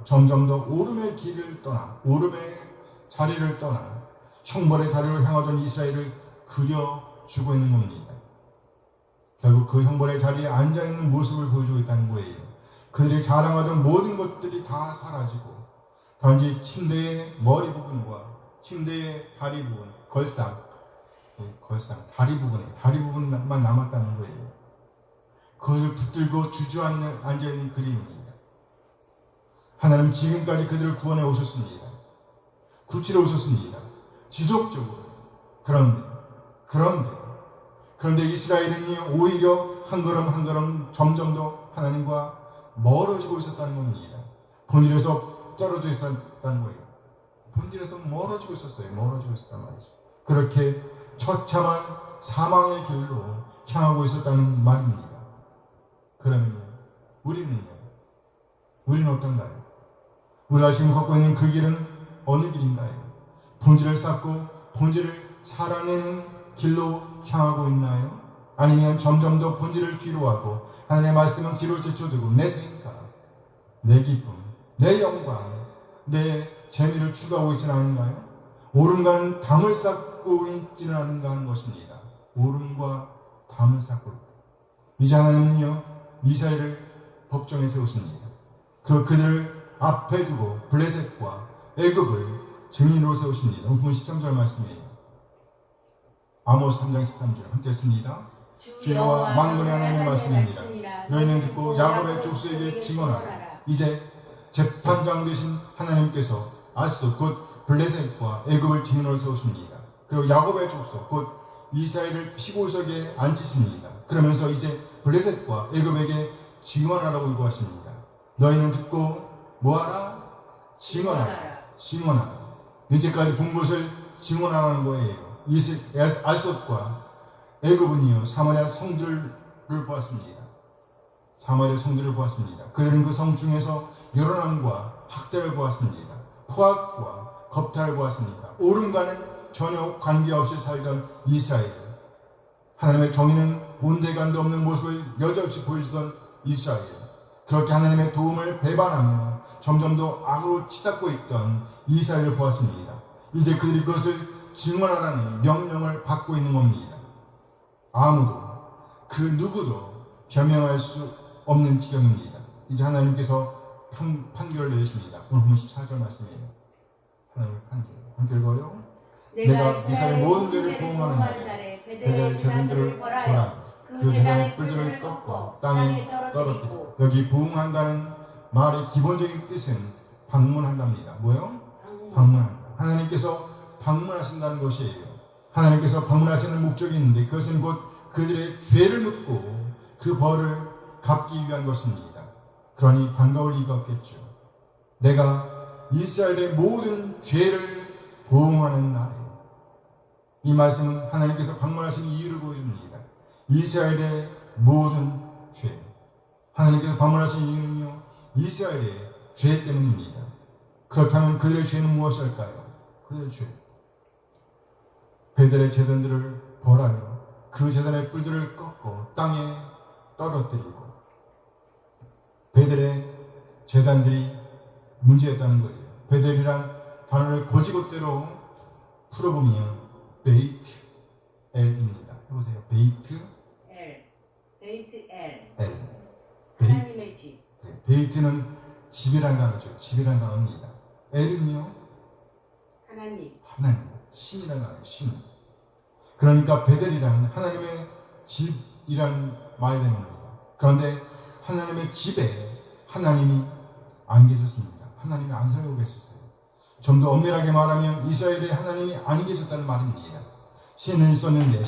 점점 더 오름의 길을 떠나, 오름의 자리를 떠나 형벌의 자리로 향하던 이스라엘을 그려주고 있는 겁니다. 결국 그 형벌의 자리에 앉아있는 모습을 보여주고 있다는 거예요. 그들이 자랑하던 모든 것들이 다 사라지고 단지 침대의 머리 부분과 침대의 다리 부분, 걸상, 다리 부분만 남았다는 거예요. 그것을 붙들고 주저앉아 앉아있는 그림입니다. 하나님 지금까지 그들을 구원해 오셨습니다. 구출해 오셨습니다. 지속적으로. 그런데 이스라엘은 오히려 한 걸음 한 걸음 점점 더 하나님과 멀어지고 있었다는 겁니다. 본질에서 떨어져 있었다는 거예요. 본질에서 멀어지고 있었단 말이죠. 그렇게 처참한 사망의 길로 향하고 있었다는 말입니다. 그러면 우리는 어떤가요? 우리가 지금 걷고 있는 그 길은 어느 길인가요? 본질을 쌓고 본질을 살아내는 길로 향하고 있나요? 아니면 점점 더 본질을 뒤로하고 하나님의 말씀은 뒤로 제쳐두고 내 생각, 내 기쁨, 내 영광, 내 재미를 추구하고 있지는 않은가요? 오름과는 담을 쌓고 있지는 않은가 하는 것입니다. 오름과 담을 쌓고 있다. 이제 하나님은요, 이스라엘을 법정에 세우십니다. 그리고 그들을 앞에 두고 블레셋과 애굽을 증인으로 세우십니다. 본문 13절 말씀이에요. 아모스 3장 13절 함께 했습니다. 주 여호와 만군의 하나님의 말씀입니다. 너희는 듣고 야곱의 족속에게 증언하라. 이제 재판장 되신 하나님께서 아스돗 곧 블레셋과 애굽을 증인으로 세우십니다. 그리고 야곱의 족속 곧 이스라엘을 피고석에 앉히십니다. 그러면서 이제 블레셋과 애굽에게 증언하라고 요구하십니다. 너희는 듣고 뭐하라? 증언하라. 증언하라. 이제까지 본 것을 증언하라는 거예요. 아스돗과 애굽은요 사마리아 성들을 보았습니다. 사마리아 성들을 보았습니다. 그들은 그 성 중에서 요란함과 학대를 보았습니다. 포악과 겁탈을 보았습니다. 옳음과는 전혀 관계없이 살던 이스라엘, 하나님의 정의는 온데간도 없는 모습을 여지없이 보여주던 이스라엘, 그렇게 하나님의 도움을 배반하며 점점 더 악으로 치닫고 있던 이스라엘을 보았습니다. 이제 그들이 그것을 증언하라는 명령을 받고 있는 겁니다. 아무도 그 누구도 변명할 수 없는 지경입니다. 이제 하나님께서 판결을 내리십니다. 오늘 보면 14절 말씀이에요. 하나님의 판결. 함께 읽어요. 내가 이스라엘 모든 죄를 보응하는 날에 베델의 재단들을 보라. 그 재단의 뿔들을 꺾고 땅에 떨어뜨리고. 여기 보응한다는 말의 기본적인 뜻은 방문한답니다. 뭐요? 방문한다. 하나님께서 방문하신다는 것이에요. 하나님께서 방문하시는 목적이 있는데 그것은 곧 그들의 죄를 묻고 그 벌을 갚기 위한 것입니다. 그러니 반가울 리가 없겠죠. 내가 이스라엘의 모든 죄를 보응하는 날에, 이 말씀은 하나님께서 방문하신 이유를 보여줍니다. 이스라엘의 모든 죄, 하나님께서 방문하신 이유는요 이스라엘의 죄 때문입니다. 그렇다면 그들의 죄는 무엇일까요? 그들의 죄, 베델의 제단들을 벌하며 그 제단의 뿔들을 꺾고 땅에 떨어뜨리고. 베델의 제단들이 문제였다는 거예요. 베델이란 단어를 고지고대로 풀어보면 베이트 엘입니다. 해보세요. 베이트 엘. 베이트 엘. 엘. 하나님의 집. 네, 베이트는 집이란 단어죠. 집이란 단어입니다. 엘은요 하나님. 하나님, 신이란 단어예요. 신. 그러니까 베델이란 하나님의 집이란 말이 되는 겁니다. 그런데 하나님의 집에 하나님이 안 계셨습니다. 하나님이 안 살고 계셨어요. 좀 더 엄밀하게 말하면 이스라엘에 하나님이 안 계셨다는 말입니다. 신은 있었는데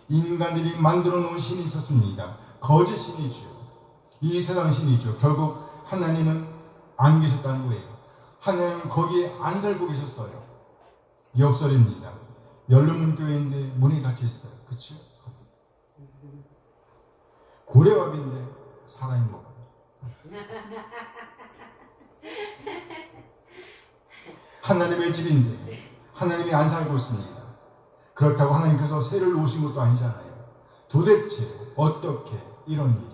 인간들이 만들어 놓은 신이 있었습니다. 거짓 신이죠. 이 세상 신이죠. 결국 하나님은 안 계셨다는 거예요. 하나님은 거기에 안 살고 계셨어요. 역설입니다. 연루문 교회인데 문이 닫혀 있어요. 그렇죠? 고래밥인데 살아있는 거. 하나님의 집인데 하나님이 안 살고 있습니다. 그렇다고 하나님께서 새를 놓으신 것도 아니잖아요. 도대체 어떻게 이런 일이?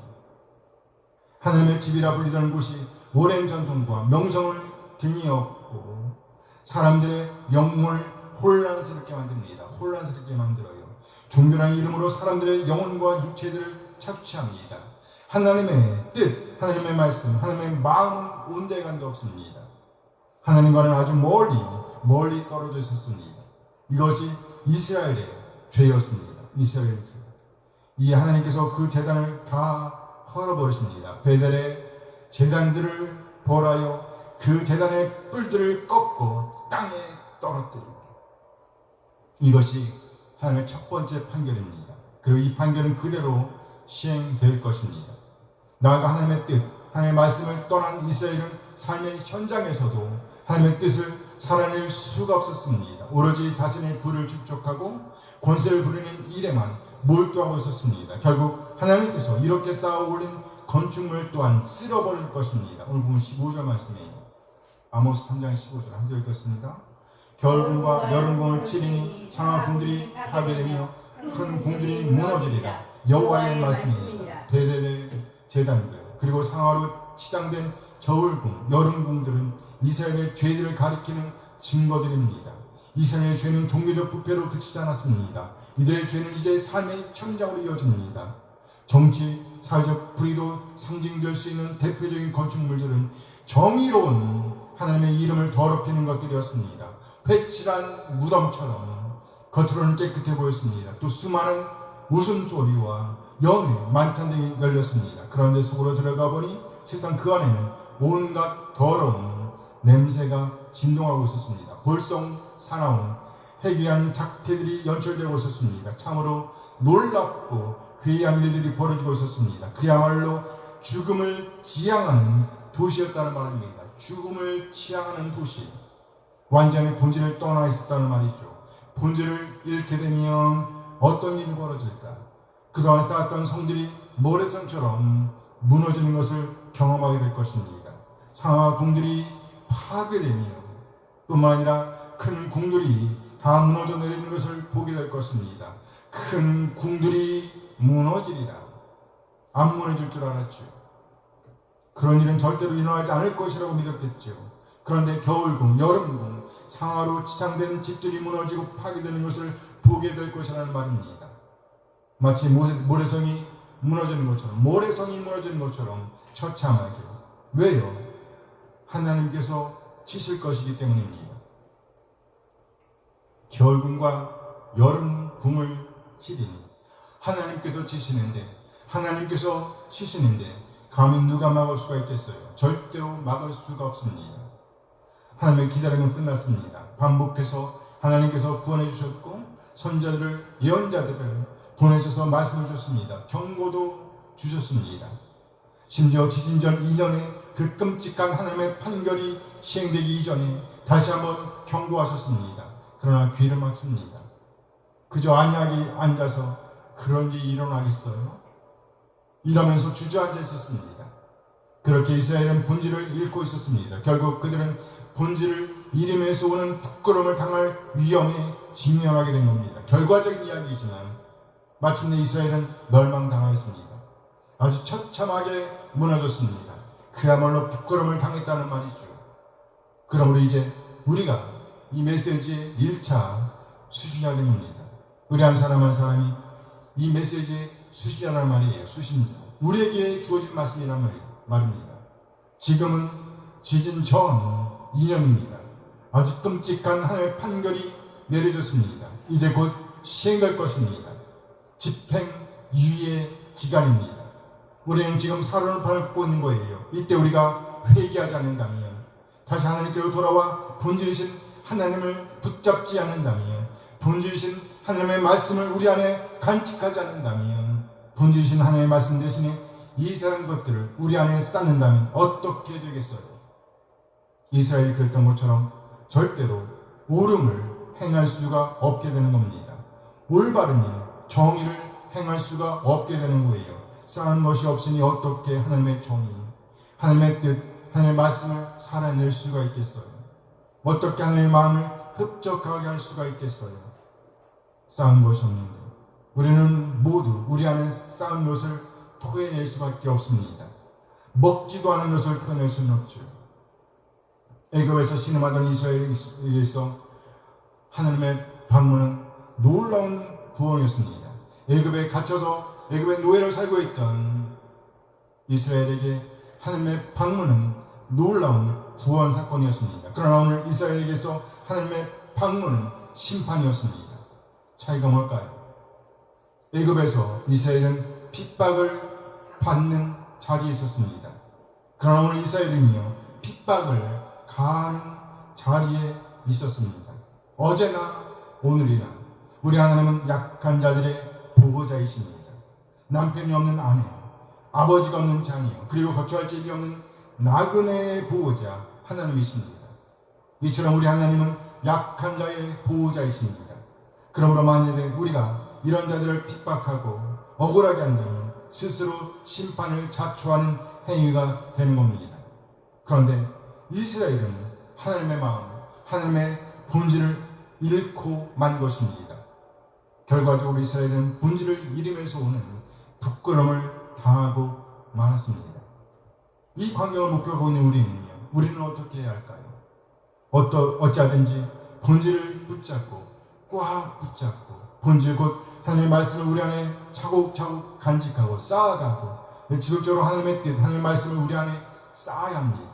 하나님의 집이라 불리던 곳이 오랜 전통과 명성을 등에 업고 사람들의 영혼을 혼란스럽게 만듭니다. 혼란스럽게 만들어요. 종교라는 이름으로 사람들의 영혼과 육체들을 착취합니다. 하나님의 뜻, 하나님의 말씀, 하나님의 마음은 온데간도 없습니다. 하나님과는 아주 멀리 떨어져 있었습니다. 이것이 이스라엘의 죄였습니다. 이스라엘의 죄. 이 하나님께서 그 제단을 다 헐어버리십니다. 베델의 제단들을 벌하여 그 제단의 뿔들을 꺾고 땅에 떨어뜨리고. 이것이 하나님의 첫 번째 판결입니다. 그리고 이 판결은 그대로 시행될 것입니다. 나아가 하나님의 뜻, 하나님의 말씀을 떠난 이스라엘은 삶의 현장에서도 하나님의 뜻을 살아낼 수가 없었습니다. 오로지 자신의 부를 축적하고 권세를 부리는 일에만 몰두하고 있었습니다. 결국 하나님께서 이렇게 쌓아 올린 건축물 또한 쓸어버릴 것입니다. 오늘 보면 15절 말씀이에요. 아모스 3장 15절 함께 읽겠습니다. 겨울궁과 여름궁을 치리니 상하궁들이 파괴되며 큰 궁들이 무너지리라. 여호와의 말씀입니다. 베델의 제단들 그리고 상하로 치장된 겨울궁, 여름궁들은 이스라엘의 죄들을 가리키는 증거들입니다. 이스라엘의 죄는 종교적 부패로 그치지 않았습니다. 이들의 죄는 이제 삶의 현장으로 이어집니다. 정치, 사회적 불의로 상징될 수 있는 대표적인 건축물들은 정의로운 하나님의 이름을 더럽히는 것들이었습니다. 회칠한 무덤처럼 겉으로는 깨끗해 보였습니다. 또 수많은 웃음소리와 연회, 만찬 등이 열렸습니다. 그런데 속으로 들어가 보니 실상 그 안에는 온갖 더러운 냄새가 진동하고 있었습니다. 볼성 사나운 해괴한 작태들이 연출되고 있었습니다. 참으로 놀랍고 괴이한 일들이 벌어지고 있었습니다. 그야말로 죽음을 지향하는 도시였다는 말입니다. 죽음을 지향하는 도시. 완전히 본질을 떠나 있었다는 말이죠. 본질을 잃게 되면 어떤 일이 벌어질까? 그동안 쌓았던 성들이 모래성처럼 무너지는 것을 경험하게 될 것입니다. 상하 궁들이 파괴되며 뿐만 아니라 큰 궁들이 다 무너져 내리는 것을 보게 될 것입니다. 큰 궁들이 무너지리라. 안 무너질 줄 알았죠. 그런 일은 절대로 일어나지 않을 것이라고 믿었겠죠. 그런데 겨울궁, 여름궁, 상하로 지상된 집들이 무너지고 파괴되는 것을 보게 될 것이라는 말입니다. 마치 모래성이 무너지는 것처럼 처참하게. 왜요? 하나님께서 치실 것이기 때문입니다. 겨울궁과 여름궁을 치리니 하나님께서 치시는데 감히 누가 막을 수가 있겠어요? 절대로 막을 수가 없습니다. 하나님의 기다림은 끝났습니다. 반복해서 하나님께서 구원해 주셨고 선자들을 예언자들을 보내셔서 말씀을 주셨습니다. 경고도 주셨습니다. 심지어 지진전 2년에 그 끔찍한 하나님의 판결이 시행되기 이전에 다시 한번 경고하셨습니다. 그러나 귀를 막습니다. 그저 안약이 앉아서 그런 일이 일어나겠어요? 이러면서 주저앉아 있었습니다. 그렇게 이스라엘은 본질을 잃고 있었습니다. 결국 그들은 본질을 잃으면서 오는 부끄러움을 당할 위험에 직면하게 된 겁니다. 결과적인 이야기이지만 마침내 이스라엘은 멸망당하였습니다. 아주 처참하게 무너졌습니다. 그야말로 부끄러움을 당했다는 말이죠. 그러므로 이제 우리가 이 메시지의 1차 수신자가 된 겁니다. 우리 한 사람 한 사람이 이 메시지의 수신자라는 말이에요. 수신자. 우리에게 주어진 말씀이란 말입니다. 지금은 지진 전 2년입니다. 아주 끔찍한 하나님의 판결이 내려졌습니다. 이제 곧 시행될 것입니다. 집행유예 기간입니다. 우리는 지금 사론을 밟고 있는 거예요. 이때 우리가 회개하지 않는다면, 다시 하나님께로 돌아와 본질이신 하나님을 붙잡지 않는다면, 본질이신 하나님의 말씀을 우리 안에 간직하지 않는다면, 본질이신 하나님의 말씀 대신에 이상한 것들을 우리 안에 쌓는다면 어떻게 되겠어요? 이스라엘이 그랬던 것처럼 절대로 옳음을 행할 수가 없게 되는 겁니다. 올바른 일, 정의를 행할 수가 없게 되는 거예요. 쌓은 것이 없으니 어떻게 하나님의 정의, 하나님의 뜻, 하나님의 말씀을 살아낼 수가 있겠어요? 어떻게 하나님의 마음을 흡족하게 할 수가 있겠어요? 쌓은 것이 없는데 우리는 모두 우리 안에 쌓은 것을 토해낼 수밖에 없습니다. 먹지도 않은 것을 토해낼 수는 없죠. 애굽에서 신음하던 이스라엘에게서 하나님의 방문은 놀라운 구원이었습니다. 애굽에 갇혀서 애굽의 노예로 살고 있던 이스라엘에게 하나님의 방문은 놀라운 구원 사건이었습니다. 그러나 오늘 이스라엘에게서 하나님의 방문은 심판이었습니다. 차이가 뭘까요? 애굽에서 이스라엘은 핍박을 받는 자리에 있었습니다. 그러나 오늘 이스라엘은요, 핍박을 가하는 자리에 있었습니다. 어제나 오늘이나 우리 하나님은 약한 자들의 보호자이십니다. 남편이 없는 아내, 아버지가 없는 자녀, 그리고 거처할 집이 없는 나그네의 보호자 하나님이십니다. 이처럼 우리 하나님은 약한 자의 보호자이십니다. 그러므로 만일에 우리가 이런 자들을 핍박하고 억울하게 한다면 스스로 심판을 자초하는 행위가 되는 겁니다. 그런데 이스라엘은 하나님의 마음, 하나님의 본질을 잃고 만 것입니다. 결과적으로 이스라엘은 본질을 잃으면서 오는 부끄러움을 당하고 말았습니다. 이 광경을 목격하고 있는 우리는 어떻게 해야 할까요? 어찌하든지 본질을 붙잡고 꽉 붙잡고 본질 곧 하나님의 말씀을 우리 안에 차곡차곡 간직하고 쌓아가고 지속적으로 하나님의 뜻, 하나님의 말씀을 우리 안에 쌓아야 합니다.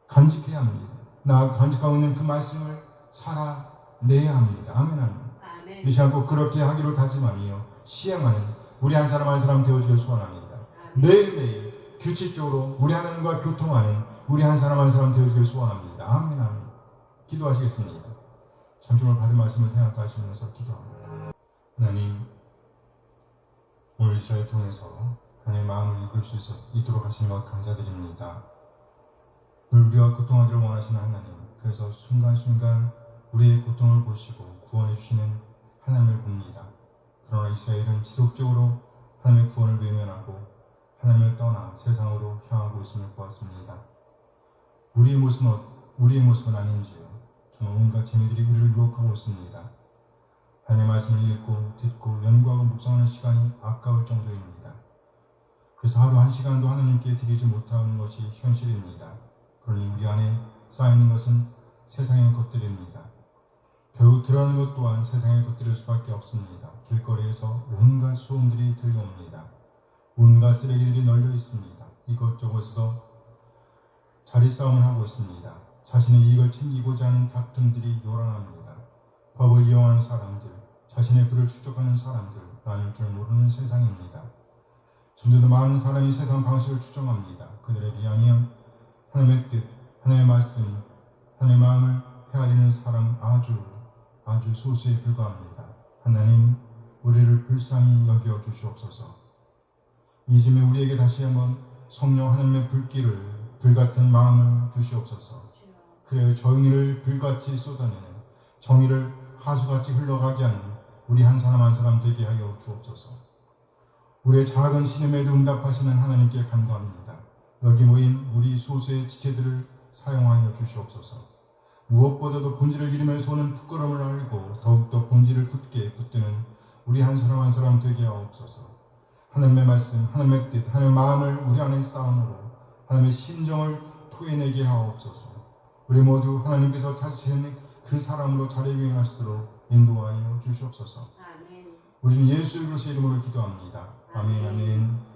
간직해야 합니다. 나아가 간직하고 있는 그 말씀을 살아내야 합니다. 아멘. 아멘. 이 시간 꼭 그렇게 하기로 다짐하며 시행하는 우리 한 사람 한 사람 되어지길 소원합니다. 매일매일 규칙적으로 우리 하나님과 교통하는 우리 한 사람 한 사람 되어지길 소원합니다. 아멘 아멘. 기도하시겠습니다. 잠시 오늘 받은 말씀을 생각하시면서 기도합니다. 하나님, 오늘 이 시간을 통해서 하나님의 마음을 읽을 수 있도록 하시는 것 감사드립니다. 늘 우리와 고통하기를 원하시는 하나님, 그래서 순간순간 우리의 고통을 보시고 구원해 주시는 하나님을 봅니다. 그러나 이스라엘은 지속적으로 하나님의 구원을 외면하고 하나님을 떠나 세상으로 향하고 있음을 보았습니다. 우리의 모습은 아닌지요. 정말 온갖 재미들이 우리를 유혹하고 있습니다. 하나님의 말씀을 읽고 듣고 연구하고 묵상하는 시간이 아까울 정도입니다. 그래서 하루 한 시간도 하나님께 드리지 못하는 것이 현실입니다. 그러니 우리 안에 쌓이는 것은 세상의 것들입니다. 결국 드러나는 것 또한 세상의 것들일 수밖에 없습니다. 길거리에서 온갖 소음들이 들려옵니다. 온갖 쓰레기들이 널려 있습니다. 이것저것에서 자리 싸움을 하고 있습니다. 자신의 이익을 챙기고자 하는 다툼들이 요란합니다. 법을 이용하는 사람들, 자신의 부를 추적하는 사람들, 나눌 줄 모르는 세상입니다. 점점 더 많은 사람이 세상 방식을 추정합니다. 그들에 비하면 하나님의 뜻, 하나님의 말씀, 하나님의 마음을 헤아리는 사람 아주 소수에 불과합니다. 하나님, 우리를 불쌍히 여겨 주시옵소서. 이 즈음에 우리에게 다시 한번 성령 하나님의 불같은 마음을 주시옵소서. 그래야 정의를 불같이 쏟아내는, 정의를 하수같이 흘러가게 하는 우리 한 사람 한 사람 되게 하여 주옵소서. 우리의 작은 신음에도 응답하시는 하나님께 간구합니다. 여기 모인 우리 소수의 지체들을 사용하여 주시옵소서. 무엇보다도 본질을 잃으면서 오는 부끄러움을 알고 더욱더 본질을 굳게 붙드는 우리 한 사람 한 사람 되게 하옵소서. 하나님의 말씀, 하나님의 뜻, 하나님의 마음을 우리 안에 쌓음으로 하나님의 심정을 토해내게 하옵소서. 우리 모두 하나님께서 찾으시는 그 사람으로 자리비행하시도록 인도하여 주시옵소서. 아멘. 우리는 예수 그리스도의 이름으로 기도합니다. 아멘 아멘.